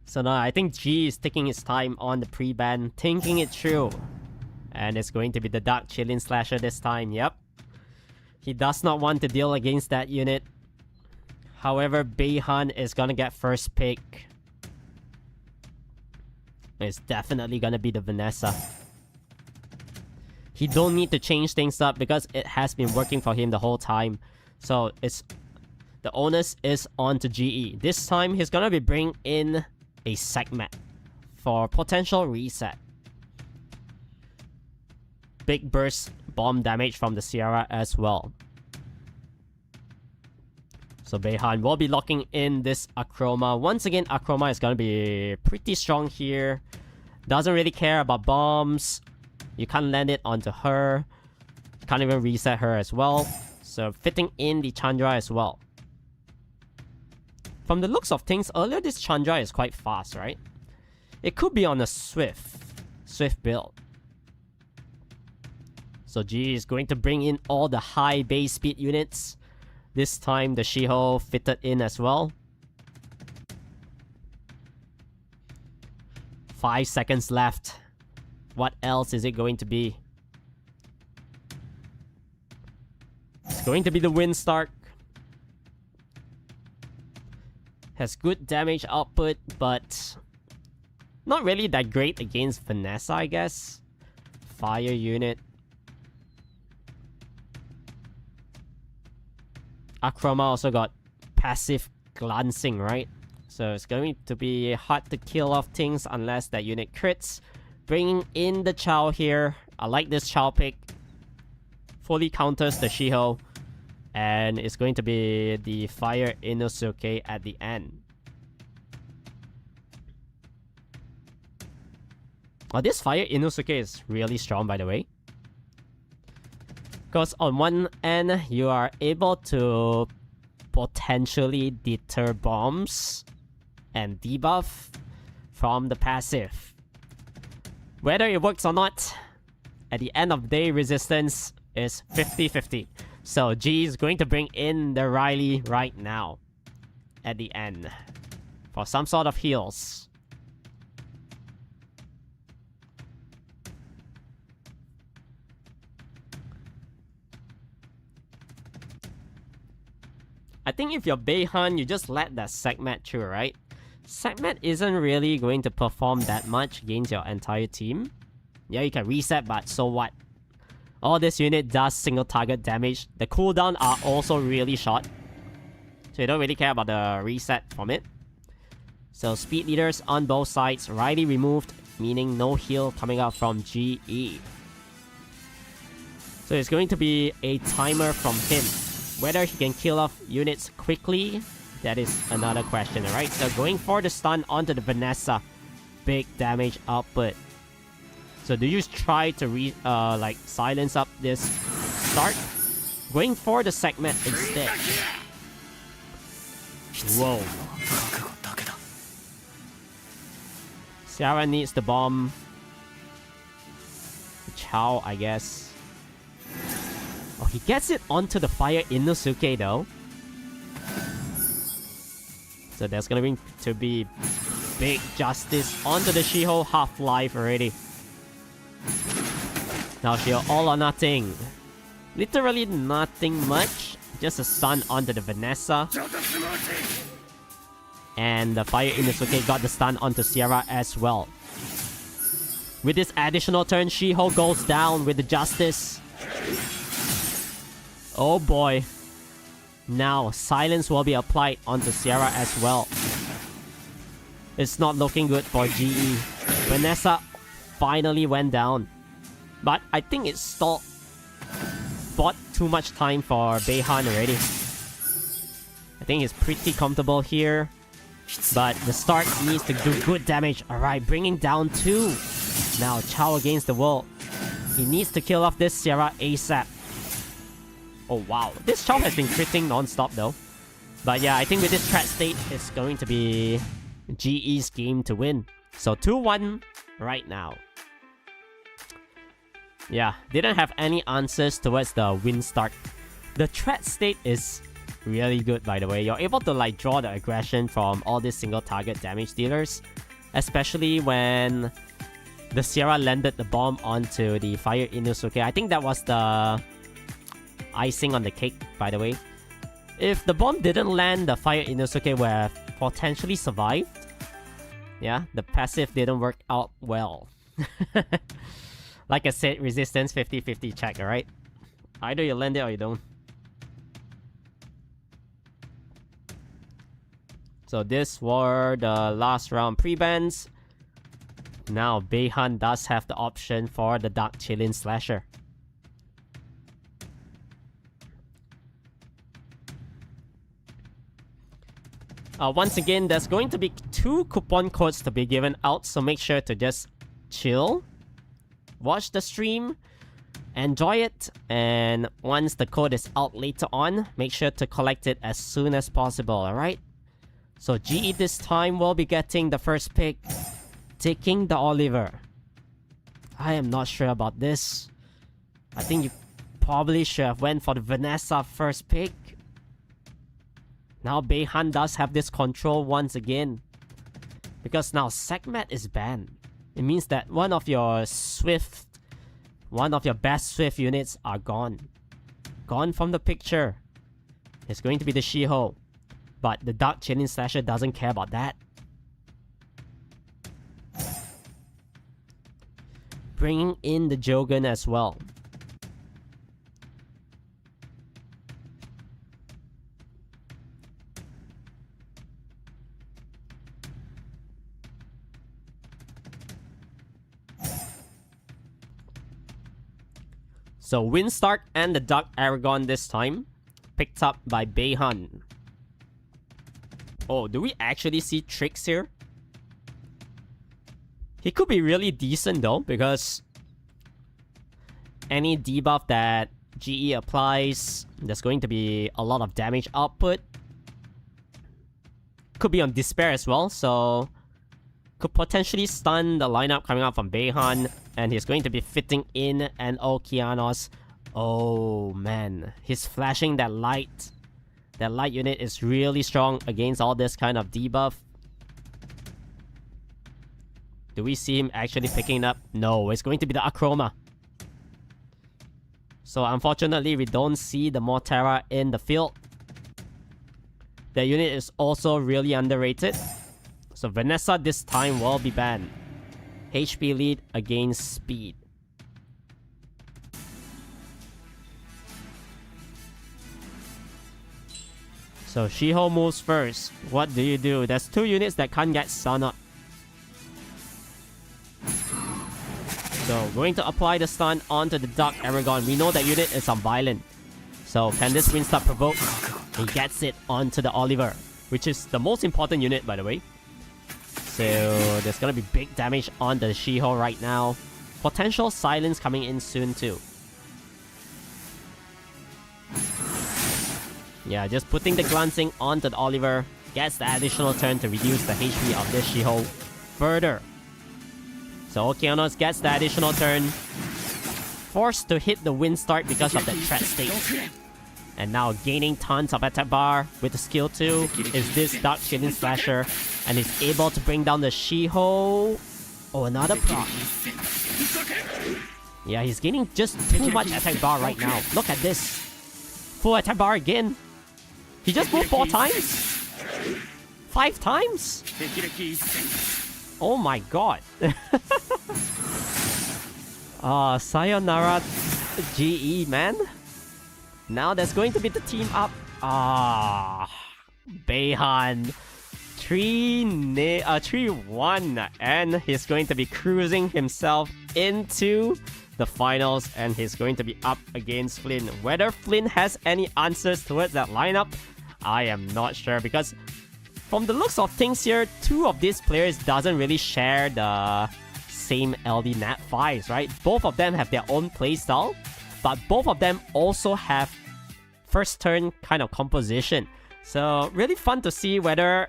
[SPEAKER 11] So now I think G is taking his time on the pre-ban, thinking it through. And it's going to be the Dark Chilling Slasher this time, yep. He does not want to deal against that unit. However, Beihan is gonna get first pick. It's definitely gonna be the Vanessa. He don't need to change things up because it has been working for him the whole time. So it's the onus is on to GE. This time he's gonna be bringing in a segment for potential reset. Big burst bomb damage from the Sierra as well. So Beihan will be locking in this Akroma. Once again, Akroma is gonna be pretty strong here. Doesn't really care about bombs. You can't land it onto her. Can't even reset her as well. So fitting in the Chandra as well. From the looks of things, earlier this Chandra is quite fast, right? It could be on a Swift build. So G is going to bring in all the high base speed units. This time the Shiho fitted in as well. 5 seconds left. What else is it going to be? It's going to be the Windstark. Has good damage output, but not really that great against Vanessa, I guess. Fire unit. Akroma also got passive glancing, right? So it's going to be hard to kill off things unless that unit crits. Bringing in the Chow here. I like this Chow pick. Fully counters the Shiho. And it's going to be the Fire Inosuke at the end. Oh, this Fire Inosuke is really strong, by the way. Because on one end, you are able to potentially deter bombs and debuff from the passive. Whether it works or not, at the end of the day, resistance is 50-50. So G is going to bring in the Riley right now at the end for some sort of heals. I think if you're Beihan, you just let that segment through, right? Segment isn't really going to perform that much against your entire team. Yeah, you can reset, but so what? All this unit does single target damage. The cooldown are also really short, so you don't really care about the reset from it. So speed leaders on both sides, Riley removed, meaning no heal coming out from GE. So it's going to be a timer from him. Whether he can kill off units quickly, that is another question, alright? So going for the stun onto the Vanessa. Big damage output. So do you try to silence up this start? Going for the segment instead. Whoa. Sierra needs the bomb. Chow, I guess. Oh, he gets it onto the Fire Inosuke though. So there's gonna be big justice onto the Shiho half-life already. Now Shiho all or nothing. Literally nothing much. Just a stun onto the Vanessa. And the Fire Inosuke got the stun onto Sierra as well. With this additional turn, Shiho goes down with the justice. Oh boy. Now, silence will be applied onto Sierra as well. It's not looking good for GE. Vanessa finally went down. But I think it stalled. Bought too much time for Beihan already. I think he's pretty comfortable here. But the start needs to do good damage. Alright, bringing down 2. Now, Chow against the wall. He needs to kill off this Sierra ASAP. Oh wow, this Chow has been critting non-stop though. But yeah, I think with this threat state, it's going to be GE's game to win. So 2-1 right now. Yeah, didn't have any answers towards the win start. The threat state is really good, by the way. You're able to draw the aggression from all these single target damage dealers. Especially when the Sierra landed the bomb onto the Fire Inosuke. I think that was the icing on the cake, by the way. If the bomb didn't land, the Fire Inosuke would have potentially survived. Yeah, the passive didn't work out well. Like I said, resistance 50-50 check, alright? Either you land it or you don't. So this were the last round pre-bans. Now Beihan does have the option for the Dark Chillin Slasher. Once again, there's going to be 2 coupon codes to be given out, so make sure to just chill, watch the stream, enjoy it, and once the code is out later on, make sure to collect it as soon as possible, alright? So GE this time will be getting the first pick, taking the Oliver. I am not sure about this. I think you probably should have went for the Vanessa first pick. Now Beihan does have this control once again. Because now Segmet is banned. It means that one of your best Swift units are gone. Gone from the picture. It's going to be the Shiho. But the Dark Chillin Slasher doesn't care about that. Bringing in the Jogan as well. So Windstark and the Dark Aragon this time. Picked up by Beihan. Oh, do we actually see tricks here? He could be really decent though, because any debuff that GE applies, there's going to be a lot of damage output. Could be on Despair as well, so could potentially stun the lineup coming out from Beihan, and he's going to be fitting in an Okeanos. Oh man, he's flashing that light. That light unit is really strong against all this kind of debuff. Do we see him actually picking it up? No, it's going to be the Akroma. So unfortunately, we don't see the Mortera in the field. The unit is also really underrated. So Vanessa this time will be banned. HP lead against speed. So Shiho moves first. What do you do? There's 2 units that can't get stun up. So going to apply the stun onto the Dark Aragon. We know that unit is unviolent. So can this Windstar provoke? He gets it onto the Oliver, which is the most important unit, by the way. So there's gonna be big damage on the Shiho right now. Potential silence coming in soon too. Yeah, just putting the glancing onto the Oliver gets the additional turn to reduce the HP of this Shiho further. So Okeanos gets the additional turn. Forced to hit the wind start because of the threat state. And now gaining tons of attack bar with the skill 2 is this Dark Shielding Slasher. And he's able to bring down the Shiho. Oh, another proc. Yeah, he's gaining just too much attack bar right now. Look at this. Full attack bar again. He just moved 4 times? 5 times? Oh my god. Sayonara GE, man. Now there's going to be the team up. Beihan 3-1, and he's going to be cruising himself into the finals, and he's going to be up against Flynn. Whether Flynn has any answers towards that lineup, I am not sure, because from the looks of things here, 2 of these players doesn't really share the same LD Nat 5s, right? Both of them have their own playstyle, but both of them also have first turn kind of composition. So really fun to see whether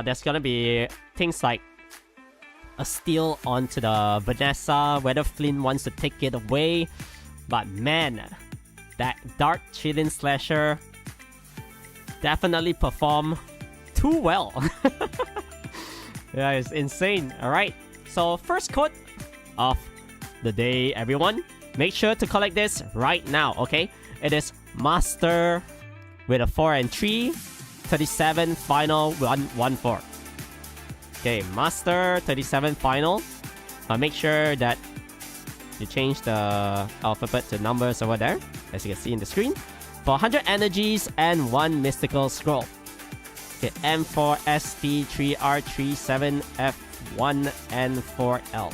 [SPEAKER 11] there's gonna be things like a steal onto the Vanessa, whether Flynn wants to take it away. But man, that Dark Shielding Slasher definitely performed too well. Yeah, it's insane. Alright, so first code of the day, everyone. Make sure to collect this right now, okay? It is Master with a 4 and 3, 37 final 114. Okay, Master 37 final. Make sure that you change the alphabet to numbers over there, as you can see in the screen. For 100 energies and 1 mystical scroll. Okay, M4 ST 3R 37 F1 and 4L.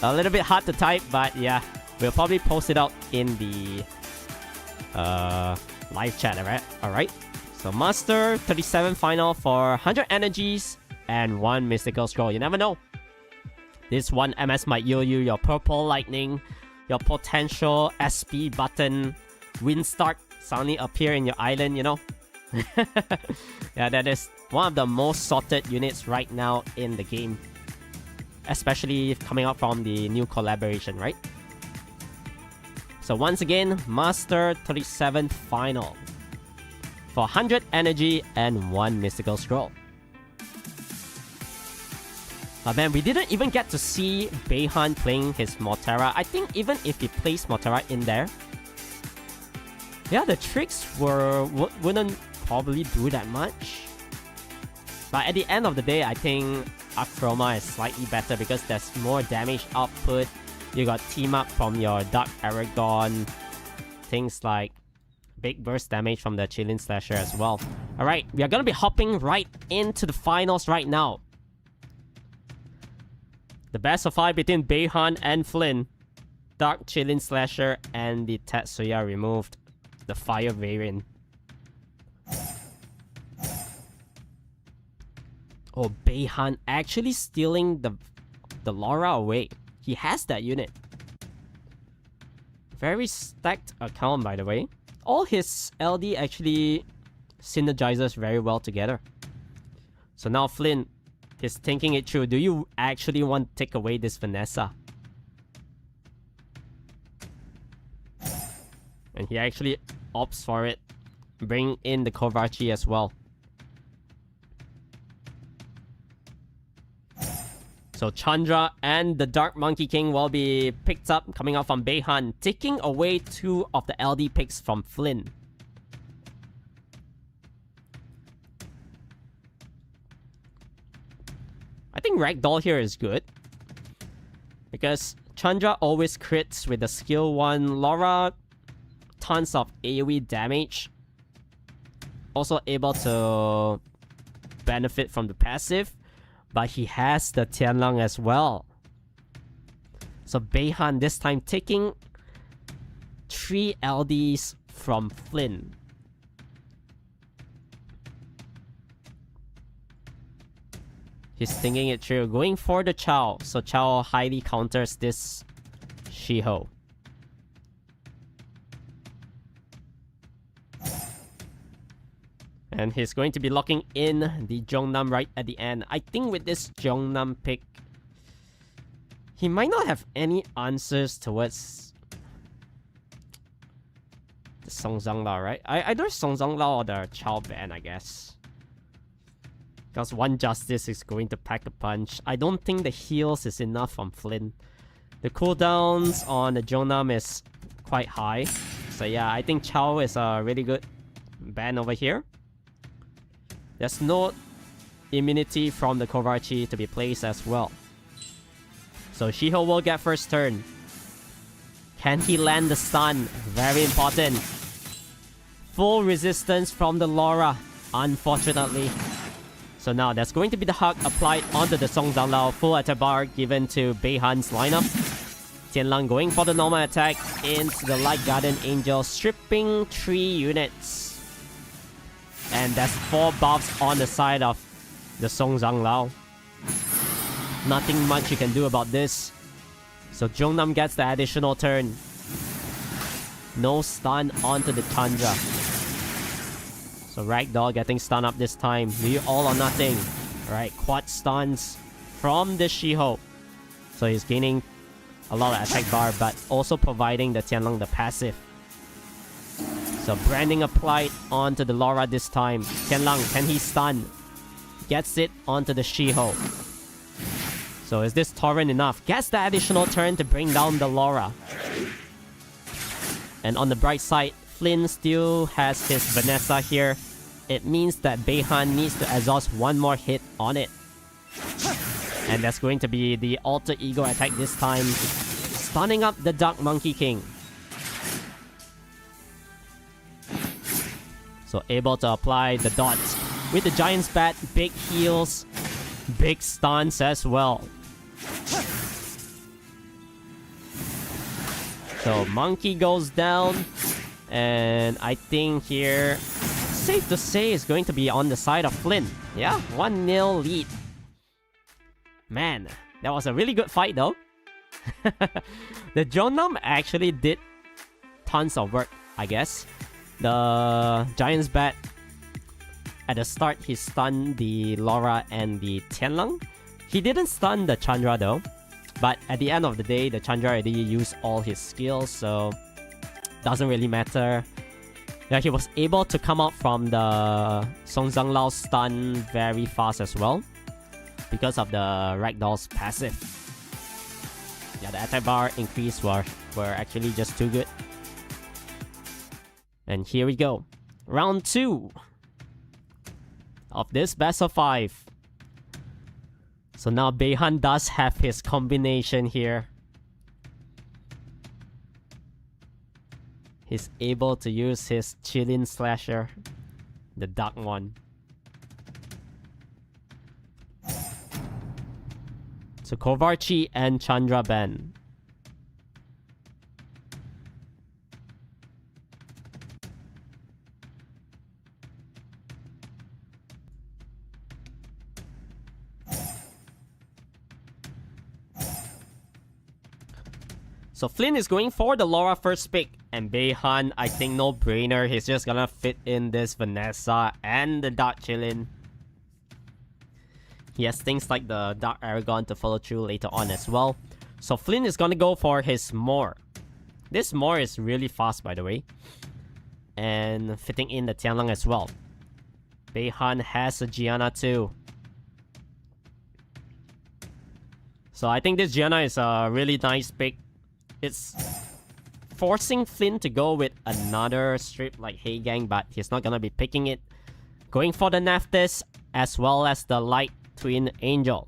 [SPEAKER 11] A little bit hard to type, but yeah, we'll probably post it out in the live chat, alright? So Master 37 final for 100 energies and 1 mystical scroll. You never know. This one MS might yield you your purple lightning, your potential SP button, Windstart suddenly appear in your island, you know? Yeah, that is one of the most sorted units right now in the game. Especially coming out from the new collaboration, right? So once again, Master 37 final for 100 energy and 1 mystical scroll. But man, we didn't even get to see Beihan playing his Mortera. I think even if he plays Mortera in there, yeah, the tricks wouldn't probably do that much. But at the end of the day, I think Akroma is slightly better because there's more damage output. You got team up from your Dark Aragon. Things like big burst damage from the Shielding Slasher as well. Alright, we are gonna be hopping right into the finals right now. The best of 5 between Beihan and Flynn. Dark Shielding Slasher and the Tetsuya removed. The fire variant. Oh, Beihan actually stealing the Laura away. He has that unit. Very stacked account, by the way. All his LD actually synergizes very well together. So now Flynn is thinking it through. Do you actually want to take away this Vanessa? And he actually opts for it. Bring in the Kovachi as well. So Chandra and the Dark Monkey King will be picked up coming out from Beihan, taking away 2 of the LD picks from Flynn. I think Ragdoll here is good, because Chandra always crits with the skill 1. Laura, tons of AoE damage. also able to benefit from the passive, but he has the Tianlang as well. So Beihan this time taking 3 LDs from Flynn. He's thinking it through, going for the Chao. So Chao highly counters this Shiho. And he's going to be locking in the Jeongnam right at the end. I think with this Jeongnam pick, he might not have any answers towards the Song Zhanglao, right? Either Song Zhanglao or the Chao ban, I guess. Because one Justice is going to pack a punch. I don't think the heals is enough from Flynn. The cooldowns on the Jeongnam is quite high. So yeah, I think Chao is a really good ban over here. There's no immunity from the Kovarchi to be placed as well. So Shiho will get first turn. Can he land the stun? Very important. Full resistance from the Laura, unfortunately. So now there's going to be the hug applied onto the Song Zhanglao. Full attack bar given to Beihan's lineup. Tianlang going for the normal attack into the Light Guardian Angel, stripping 3 units. And that's 4 buffs on the side of the Song Zhanglao. Nothing much you can do about this. So Jeongnam gets the additional turn. No stun onto the Chandra. So Ragdoll getting stun up this time. Do you all or nothing? Alright, quad stuns from the Shiho. So he's gaining a lot of attack bar, but also providing the Tianlang the passive. So branding applied onto the Laura this time. Tianlang, can he stun? Gets it onto the Shiho. So is this torrent enough? Gets the additional turn to bring down the Laura. And on the bright side, Flynn still has his Vanessa here. It means that Beihan needs to exhaust 1 more hit on it. And that's going to be the Alter Ego attack this time, stunning up the Dark Monkey King. So able to apply the dots with the Giant's Bat, big heals, big stuns as well. So Monkey goes down, and I think here, safe to say, is going to be on the side of Flynn. Yeah, 1-0 lead. Man, that was a really good fight though. The Jeonnam actually did tons of work, I guess. The Giant's Bat, at the start, he stunned the Laura and the Tianlang. He didn't stun the Chandra though. But at the end of the day, the Chandra already used all his skills, so doesn't really matter. Yeah, he was able to come out from the Song Zhanglao stun very fast as well, because of the Ragdoll's passive. Yeah, the attack bar increase were actually just too good. And here we go. Round 2 of this best of 5. So now Beihan does have his combination here. He's able to use his Chilin Slasher, the dark one. So Kovarchi and Chandra ban. So Flynn is going for the Laura first pick, and Beihan, I think no brainer. He's just gonna fit in this Vanessa and the Dark Chillin. He has things like the Dark Aragon to follow through later on as well. So Flynn is gonna go for his Moor. This Moor is really fast, by the way, and fitting in the Tianlang as well. Beihan has a Gianna too. So I think this Gianna is a really nice pick. It's forcing Flynn to go with another strip like Hey Gang, but he's not gonna be picking it. Going for the Naftis as well as the Light Twin Angel.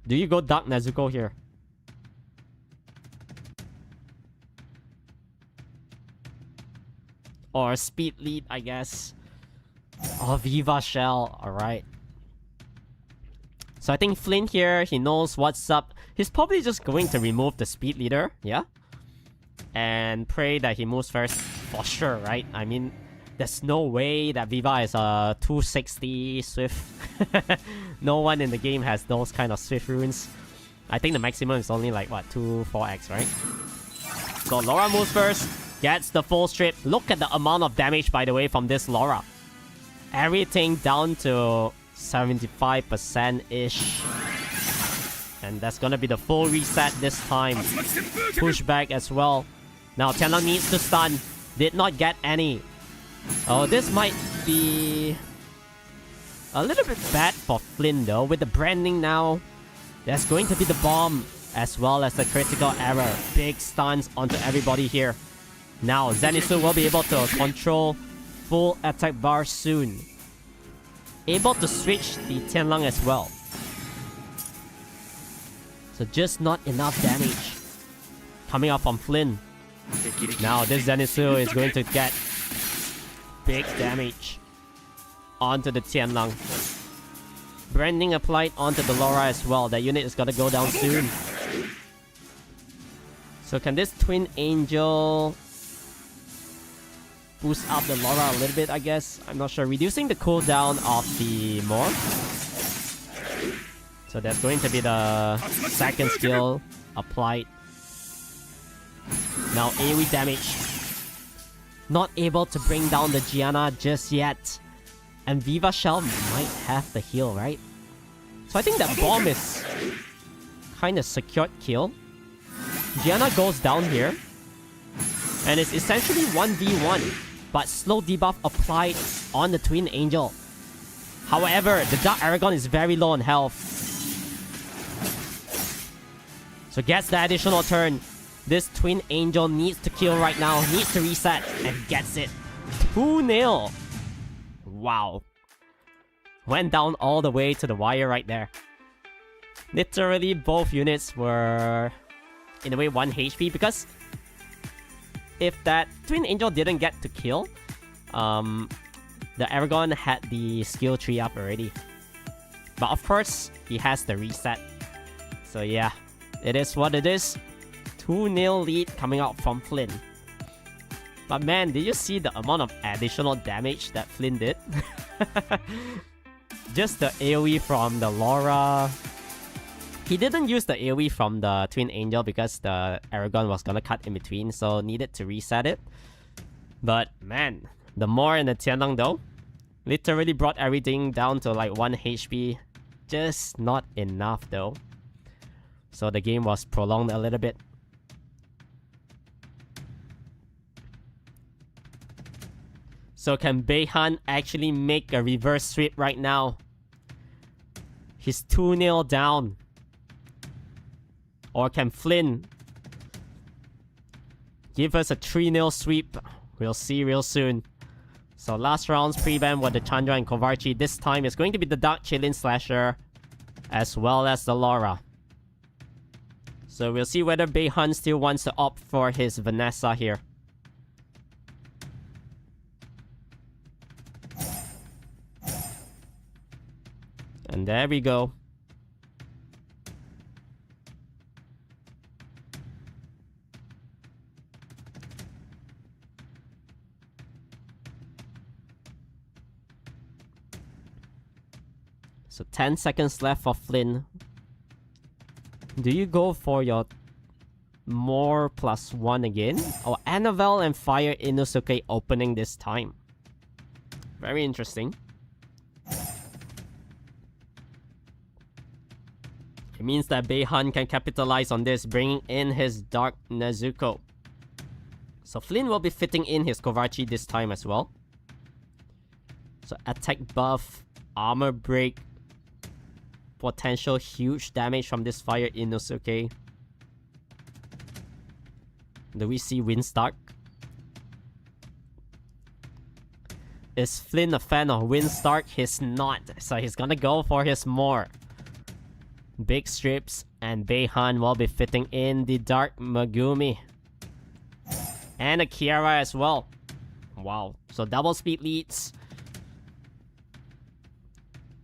[SPEAKER 11] Do you go Dark Nezuko here? or speed lead, I guess. Oh, Viva Shell. Alright. So I think Flynn here, he knows what's up. He's probably just going to remove the speed leader, yeah? And pray that he moves first for sure, right? I mean, there's no way that Viva is a 260 Swift. No one in the game has those kind of Swift runes. I think the maximum is only like, what, 2-4x, right? So Laura moves first, gets the full strip. Look at the amount of damage, by the way, from this Laura. Everything down to 75%-ish. And that's gonna be the full reset this time. Pushback as well. Now Tianlang needs to stun. Did not get any. Oh, this might be a little bit bad for Flynn though. With the branding now, there's going to be the bomb as well as the critical error. Big stuns onto everybody here. Now Zenitsu will be able to control full attack bar soon. Able to switch the Tianlang as well. So just not enough damage coming up from Flynn. Now this Zenitsu is going to get big damage onto the Tianlang. Branding applied onto the Laura as well. That unit is gonna go down soon. So can this Twin Angel boost up the Laura a little bit, I guess? I'm not sure. Reducing the cooldown of the Moor. So that's going to be the second skill applied. Now AoE damage. Not able to bring down the Gianna just yet. And Viva Shell might have the heal, right? So I think that bomb is kind of secured kill. Gianna goes down here. And it's essentially 1v1. But slow debuff applied on the Twin Angel. However, the Dark Aragon is very low on health. So gets the additional turn. This Twin Angel needs to kill right now. Needs to reset. And gets it. 2-0. Wow. Went down all the way to the wire right there. Literally both units were in a way 1 HP because if that Twin Angel didn't get to kill, the Aragon had the skill tree up already. But of course, he has the reset. So yeah, it is what it is. 2-0 lead coming out from Flynn. But man, did you see the amount of additional damage that Flynn did? Just the AoE from the Laura. He didn't use the AoE from the Twin Angel because the Aragon was gonna cut in between, so needed to reset it. But man, the Moor and the Tianlang though, literally brought everything down to like 1 HP. Just not enough though. So the game was prolonged a little bit. So can Beihan actually make a reverse sweep right now? He's 2-0 down. Or can Flynn give us a 3-0 sweep? We'll see real soon. So last round's pre-ban with the Chandra and Kovarchi. This time it's going to be the Dark Chillin Slasher as well as the Laura. So we'll see whether Beihan still wants to opt for his Vanessa here. And there we go. So 10 seconds left for Flynn. Do you go for your more +1 again? Or Annabelle and Fire Inosuke opening this time? Very interesting. It means that Beihan can capitalize on this, bringing in his Dark Nezuko. So Flynn will be fitting in his Kovarchi this time as well. So attack buff, armor break, potential huge damage from this Fire Inosuke. Do we see Windstark? Is Flynn a fan of Windstark? He's not, so he's gonna go for his more. Big strips, and Beihan will be fitting in the Dark Megumi. And a Kiara as well. Wow. So double speed leads.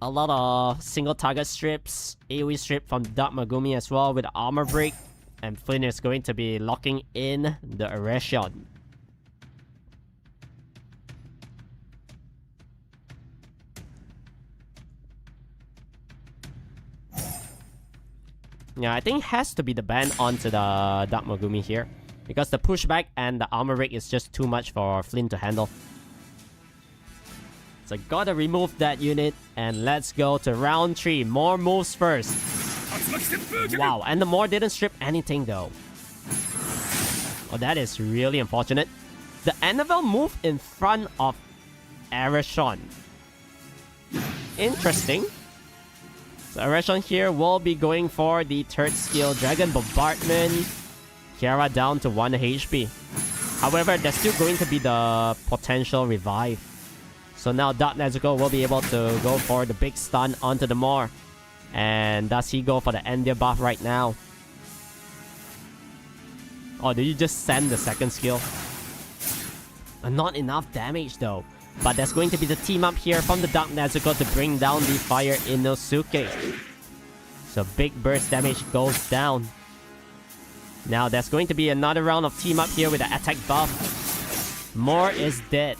[SPEAKER 11] A lot of single target strips. AoE strip from Dark Megumi as well with the armor break. And Flynn is going to be locking in the Erection. Yeah, I think it has to be the ban onto the Dark Megumi here. Because the pushback and the armor break is just too much for Flynn to handle. So gotta remove that unit. And let's go to round 3. More moves first. Wow, and the Moor didn't strip anything though. Oh, that is really unfortunate. The Anavel moved in front of Erection. Interesting. So Erection here will be going for the third skill, Dragon Bombardment. Kiara down to 1 HP. However, there's still going to be the potential revive. So now Dark Nezuko will be able to go for the big stun onto the Moor. And does he go for the Endia buff right now? Oh, did you just send the second skill? Not enough damage though. But there's going to be the team up here from the Dark Nezuko to bring down the Fire Inosuke. So big burst damage goes down. Now there's going to be another round of team up here with the attack buff. Moor is dead.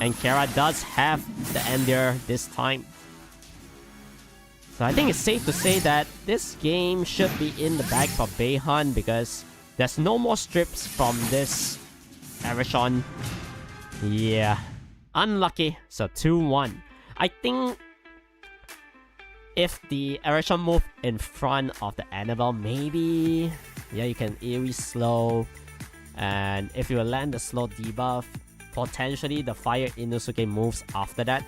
[SPEAKER 11] And Kiara does have the Ender this time. So I think it's safe to say that this game should be in the bag for Beihan because there's no more strips from this Erection. Yeah. Unlucky. So 2-1. I think if the Erection move in front of the Annabelle, maybe... Yeah, you can AoE slow. And if you land the slow debuff, potentially the Fire Inosuke moves after that.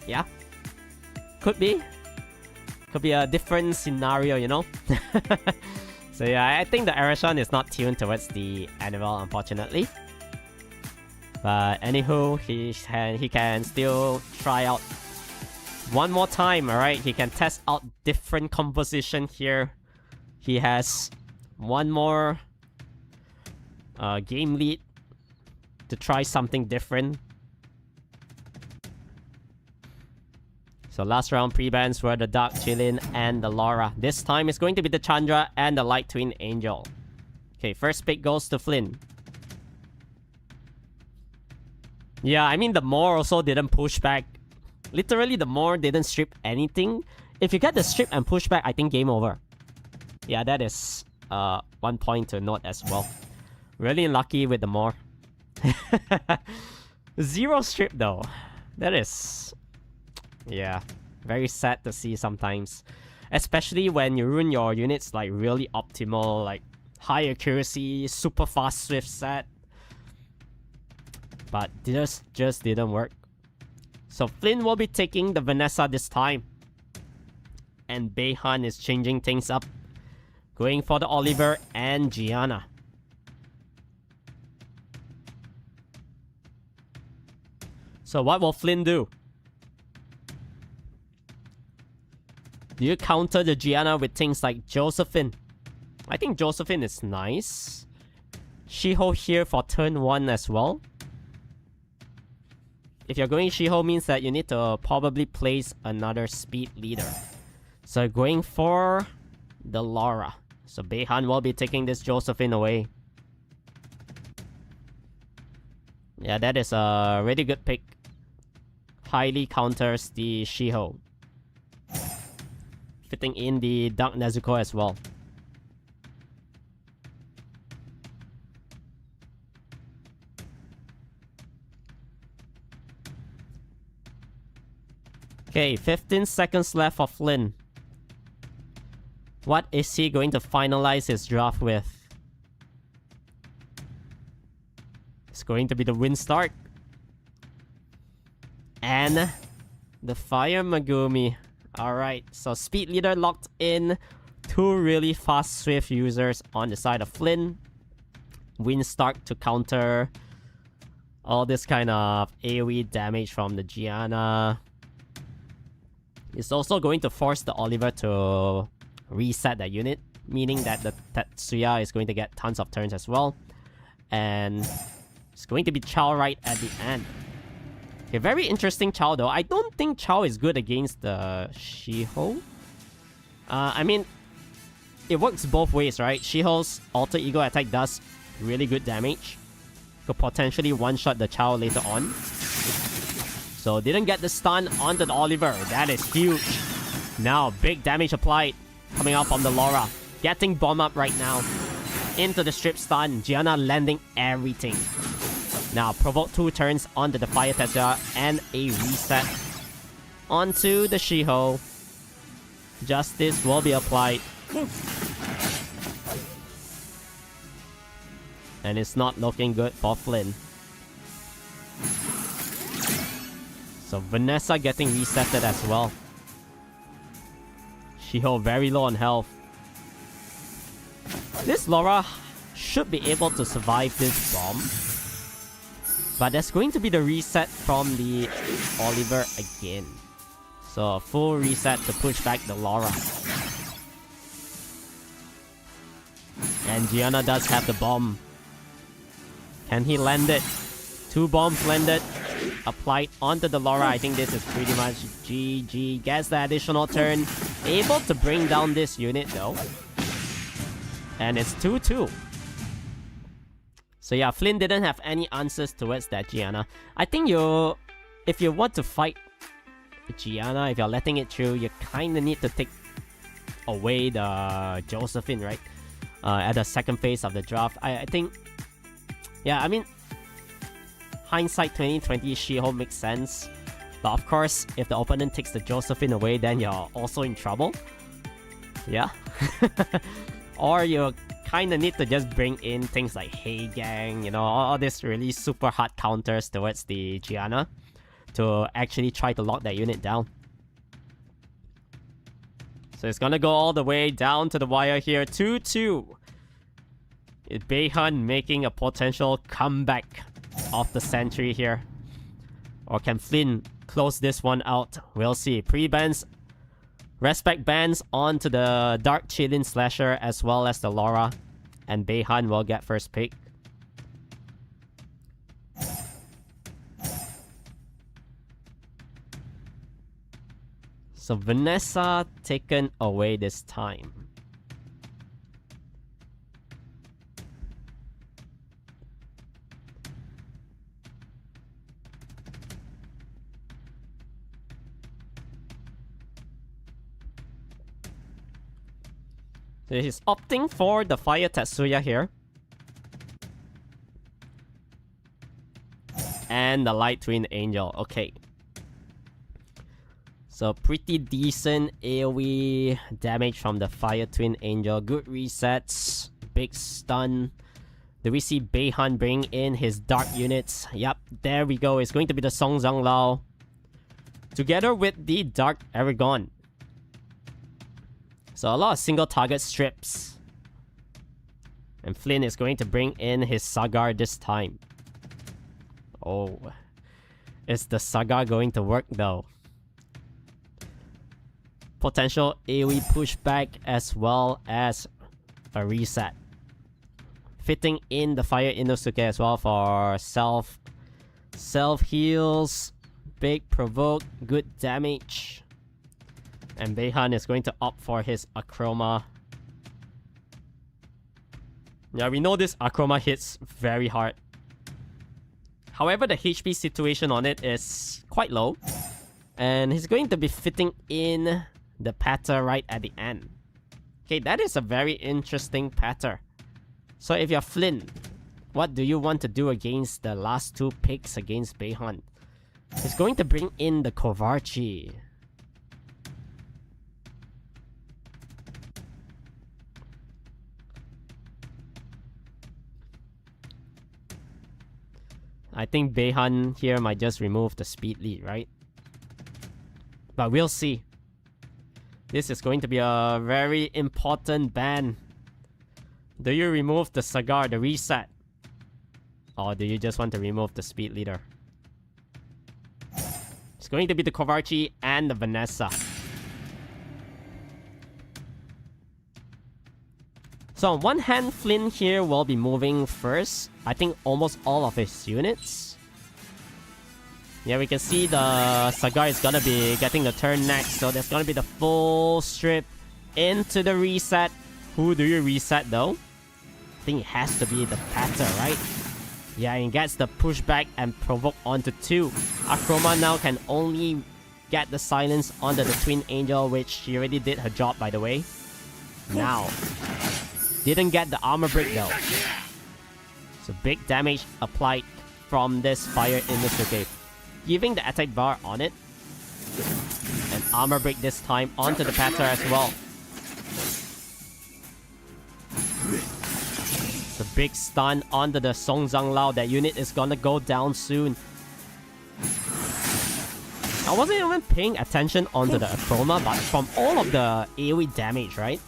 [SPEAKER 11] Yeah. Could be. Could be a different scenario, you know? So yeah, I think the Erection is not tuned towards the Annabelle, unfortunately. But anywho, he can still try out one more time, alright? He can test out different composition here. He has one more game lead to try something different. So last round pre-bans were the Dark Chilin and the Laura. This time it's going to be the Chandra and the Light Twin Angel. Okay, first pick goes to Flynn. Yeah, I mean the Moor also didn't push back. Literally the Moor didn't strip anything. If you get the strip and push back, I think game over. Yeah, that is 1 point to note as well. Really unlucky with the Moor. 0 strip though. That is... yeah, very sad to see sometimes. Especially when you ruin your units like really optimal, like high accuracy, super fast swift set. But this just didn't work. So Flynn will be taking the Vanessa this time. And Beihan is changing things up. Going for the Oliver and Gianna. So what will Flynn do? Do you counter the Gianna with things like Josephine? I think Josephine is nice. Shiho here for turn 1 as well. If you're going Shiho means that you need to probably place another speed leader. So going for the Laura. So Beihan will be taking this Josephine away. Yeah, that is a really good pick. Highly counters the Shiho. Fitting in the Dark Nezuko as well. Okay, 15 seconds left for Flynn. What is he going to finalize his draft with? It's going to be the Wind Start. And the Fire Megumi. Alright, so Speed Leader locked in. 2 really fast swift users on the side of Flynn. Wind Start to counter all this kind of AoE damage from the Gianna. It's also going to force the Oliver to reset that unit, meaning that the Tetsuya is going to get tons of turns as well. And It's going to be Chao right at the end. Okay, very interesting Chao though. I don't think Chao is good against the Shiho. I mean, it works both ways, right? Shiho's alter ego attack does really good damage. Could potentially one-shot the Chao later on. So didn't get the stun onto the Oliver. That is huge. Now big damage applied coming out from the Laura. Getting bomb up right now. Into the strip stun. Gianna landing everything. Now provoke 2 turns onto the Fire Tetsuya and a reset onto the Shiho. Justice will be applied. And it's not looking good for Flynn. So Vanessa getting resetted as well. Shiho very low on health. This Laura should be able to survive this bomb. But there's going to be the reset from the Oliver again. So a full reset to push back the Laura. And Gianna does have the bomb. Can he land it? 2 bombs landed. Applied onto the Laura. I think this is pretty much GG. Gets the additional turn. Able to bring down this unit though. And it's 2-2. So yeah, Flynn didn't have any answers towards that Gianna. I think if you want to fight Gianna, if you're letting it through, you kind of need to take away the Josephine, right? At the second phase of the draft. I think, yeah, I mean, hindsight 2020, Shiho makes sense. But of course, if the opponent takes the Josephine away, then you're also in trouble. Yeah. Or you kind of need to just bring in things like Hey Gang, you know, all these really super hard counters towards the Gianna to actually try to lock that unit down. So it's gonna go all the way down to the wire here. 2-2. Is Beihan making a potential comeback of the century here? Or can Flynn close this one out? We'll see. Pre-bans, respect bans onto the Dark Chillin Slasher as well as the Laura. And Beihan will get first pick. So Vanessa taken away this time. So he's opting for the Fire Tetsuya here. And the Light Twin Angel. Okay. So pretty decent AoE damage from the Fire Twin Angel. Good resets. Big stun. Do we see Beihan bring in his dark units? Yep, there we go. It's going to be the Song Zhang Lao. Together with the Dark Aragon. So a lot of single target strips. And Flynn is going to bring in his Sagar this time. Oh. Is the Sagar going to work though? Potential AoE pushback as well as a reset. Fitting in the Fire Inosuke as well for self heals. Big provoke. Good damage. And Beihan is going to opt for his Akroma. Yeah, we know this Akroma hits very hard. However, the HP situation on it is quite low. And he's going to be fitting in the patter right at the end. Okay, that is a very interesting patter. So if you're Flynn, what do you want to do against the last 2 picks against Beihan? He's going to bring in the Kovarchi. I think Beihan here might just remove the speed lead, right? But we'll see. This is going to be a very important ban. Do you remove the Sagar, the reset? Or do you just want to remove the speed leader? It's going to be the Kovarchi and the Vanessa. So on one hand, Flynn here will be moving first. I think almost all of his units. Yeah, we can see the Sagar is gonna be getting the turn next. So there's gonna be the full strip into the reset. Who do you reset though? I think it has to be the Patter, right? Yeah, he gets the pushback and provoke onto 2. Akroma now can only get the silence onto the Twin Angel, which she already did her job, by the way. Now, didn't get the armor break though. So big damage applied from this fire initial cave, giving the attack bar on it. And armor break this time onto the Patter as well. The big stun onto the Song Zhang Lao. That unit is gonna go down soon. I wasn't even paying attention onto the Akroma, but from all of the AoE damage, right?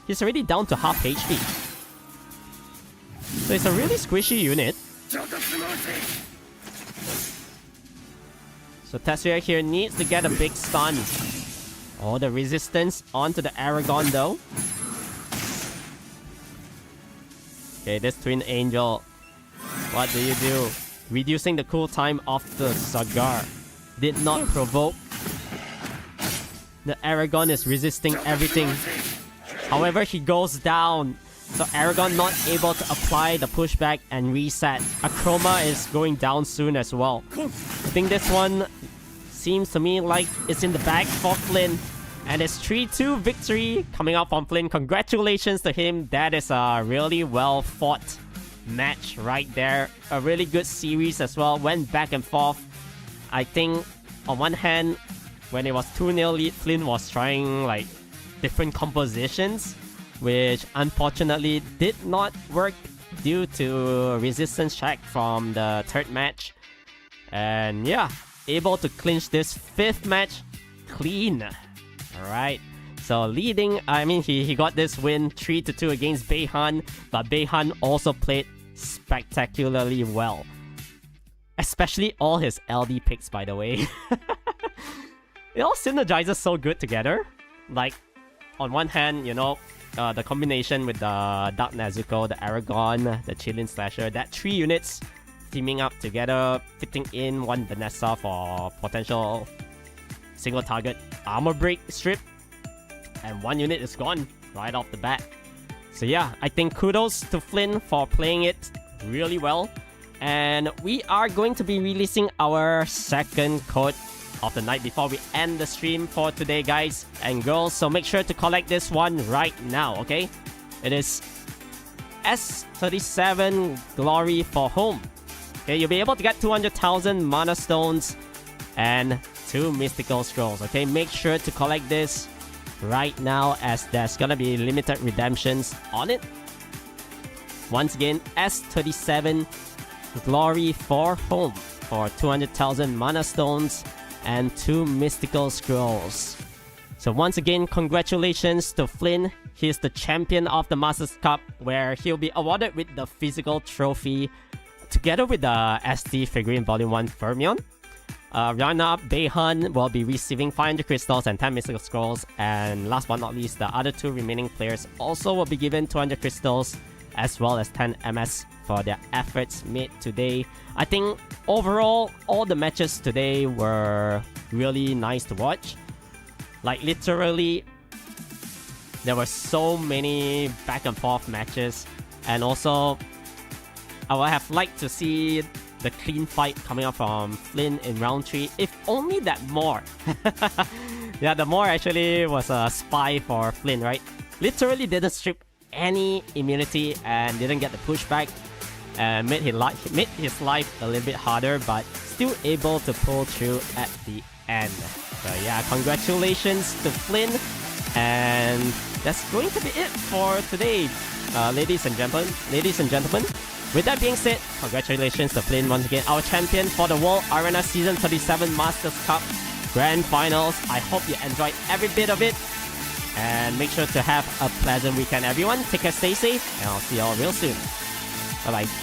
[SPEAKER 11] He's already down to half HP. So it's a really squishy unit. So Tessia here needs to get a big stun. Oh, the resistance onto the Aragon though. Okay, this Twin Angel. What do you do? Reducing the cooltime of the Sagar. Did not provoke. The Aragon is resisting everything. However, he goes down. So Aragon not able to apply the pushback and reset. Akroma is going down soon as well. I think this one seems to me like it's in the bag for Flynn. And it's 3-2 victory coming out from Flynn. Congratulations to him. That is a really well fought match right there. A really good series as well. Went back and forth. I think on one hand, when it was 2-0 lead, Flynn was trying like different compositions, which unfortunately did not work due to resistance check from the third match. And yeah, able to clinch this 5th match clean. Alright, so leading, I mean, he got this win 3-2 against Beihan, but Beihan also played spectacularly well. Especially all his LD picks, by the way. It all synergizes so good together. Like, on one hand, you know, the combination with the Dark Nezuko, the Aragon, the Chilean Slasher, that 3 units teaming up together, fitting in one Vanessa for potential single target armor break strip, and 1 unit is gone right off the bat. So yeah, I think kudos to Flynn for playing it really well. And we are going to be releasing our second code of the night before we end the stream for today, guys and girls. So make sure to collect this one right now, okay? It is S37 Glory for Home. Okay, you'll be able to get 200,000 Mana Stones and 2 Mystical Scrolls, okay? Make sure to collect this right now as there's gonna be limited redemptions on it. Once again, S37 Glory for Home for 200,000 Mana Stones and 2 Mystical Scrolls. So once again, congratulations to Flynn. He's the champion of the Masters Cup, where he'll be awarded with the physical trophy together with the SD Figurine Volume 1 Fermion. Runner-up Beihan will be receiving 500 crystals and 10 mystical scrolls. And last but not least, the other 2 remaining players also will be given 200 crystals as well as 10 MS for their efforts made today. I think overall, all the matches today were really nice to watch. Like literally, there were so many back and forth matches. And also, I would have liked to see the clean fight coming up from Flynn in round 3, if only that Moore. Yeah, the Moore actually was a spy for Flynn, right? Literally didn't strip any immunity and didn't get the pushback, and made his life a little bit harder, but still able to pull through at the end. So yeah, congratulations to Flynn, and that's going to be it for today, ladies and gentlemen. With that being said, congratulations to Flynn once again, our champion for the World Arena Season 37 Masters Cup Grand Finals. I hope you enjoyed every bit of it. And make sure to have a pleasant weekend, everyone. Take care, stay safe, and I'll see you all real soon. Bye-bye.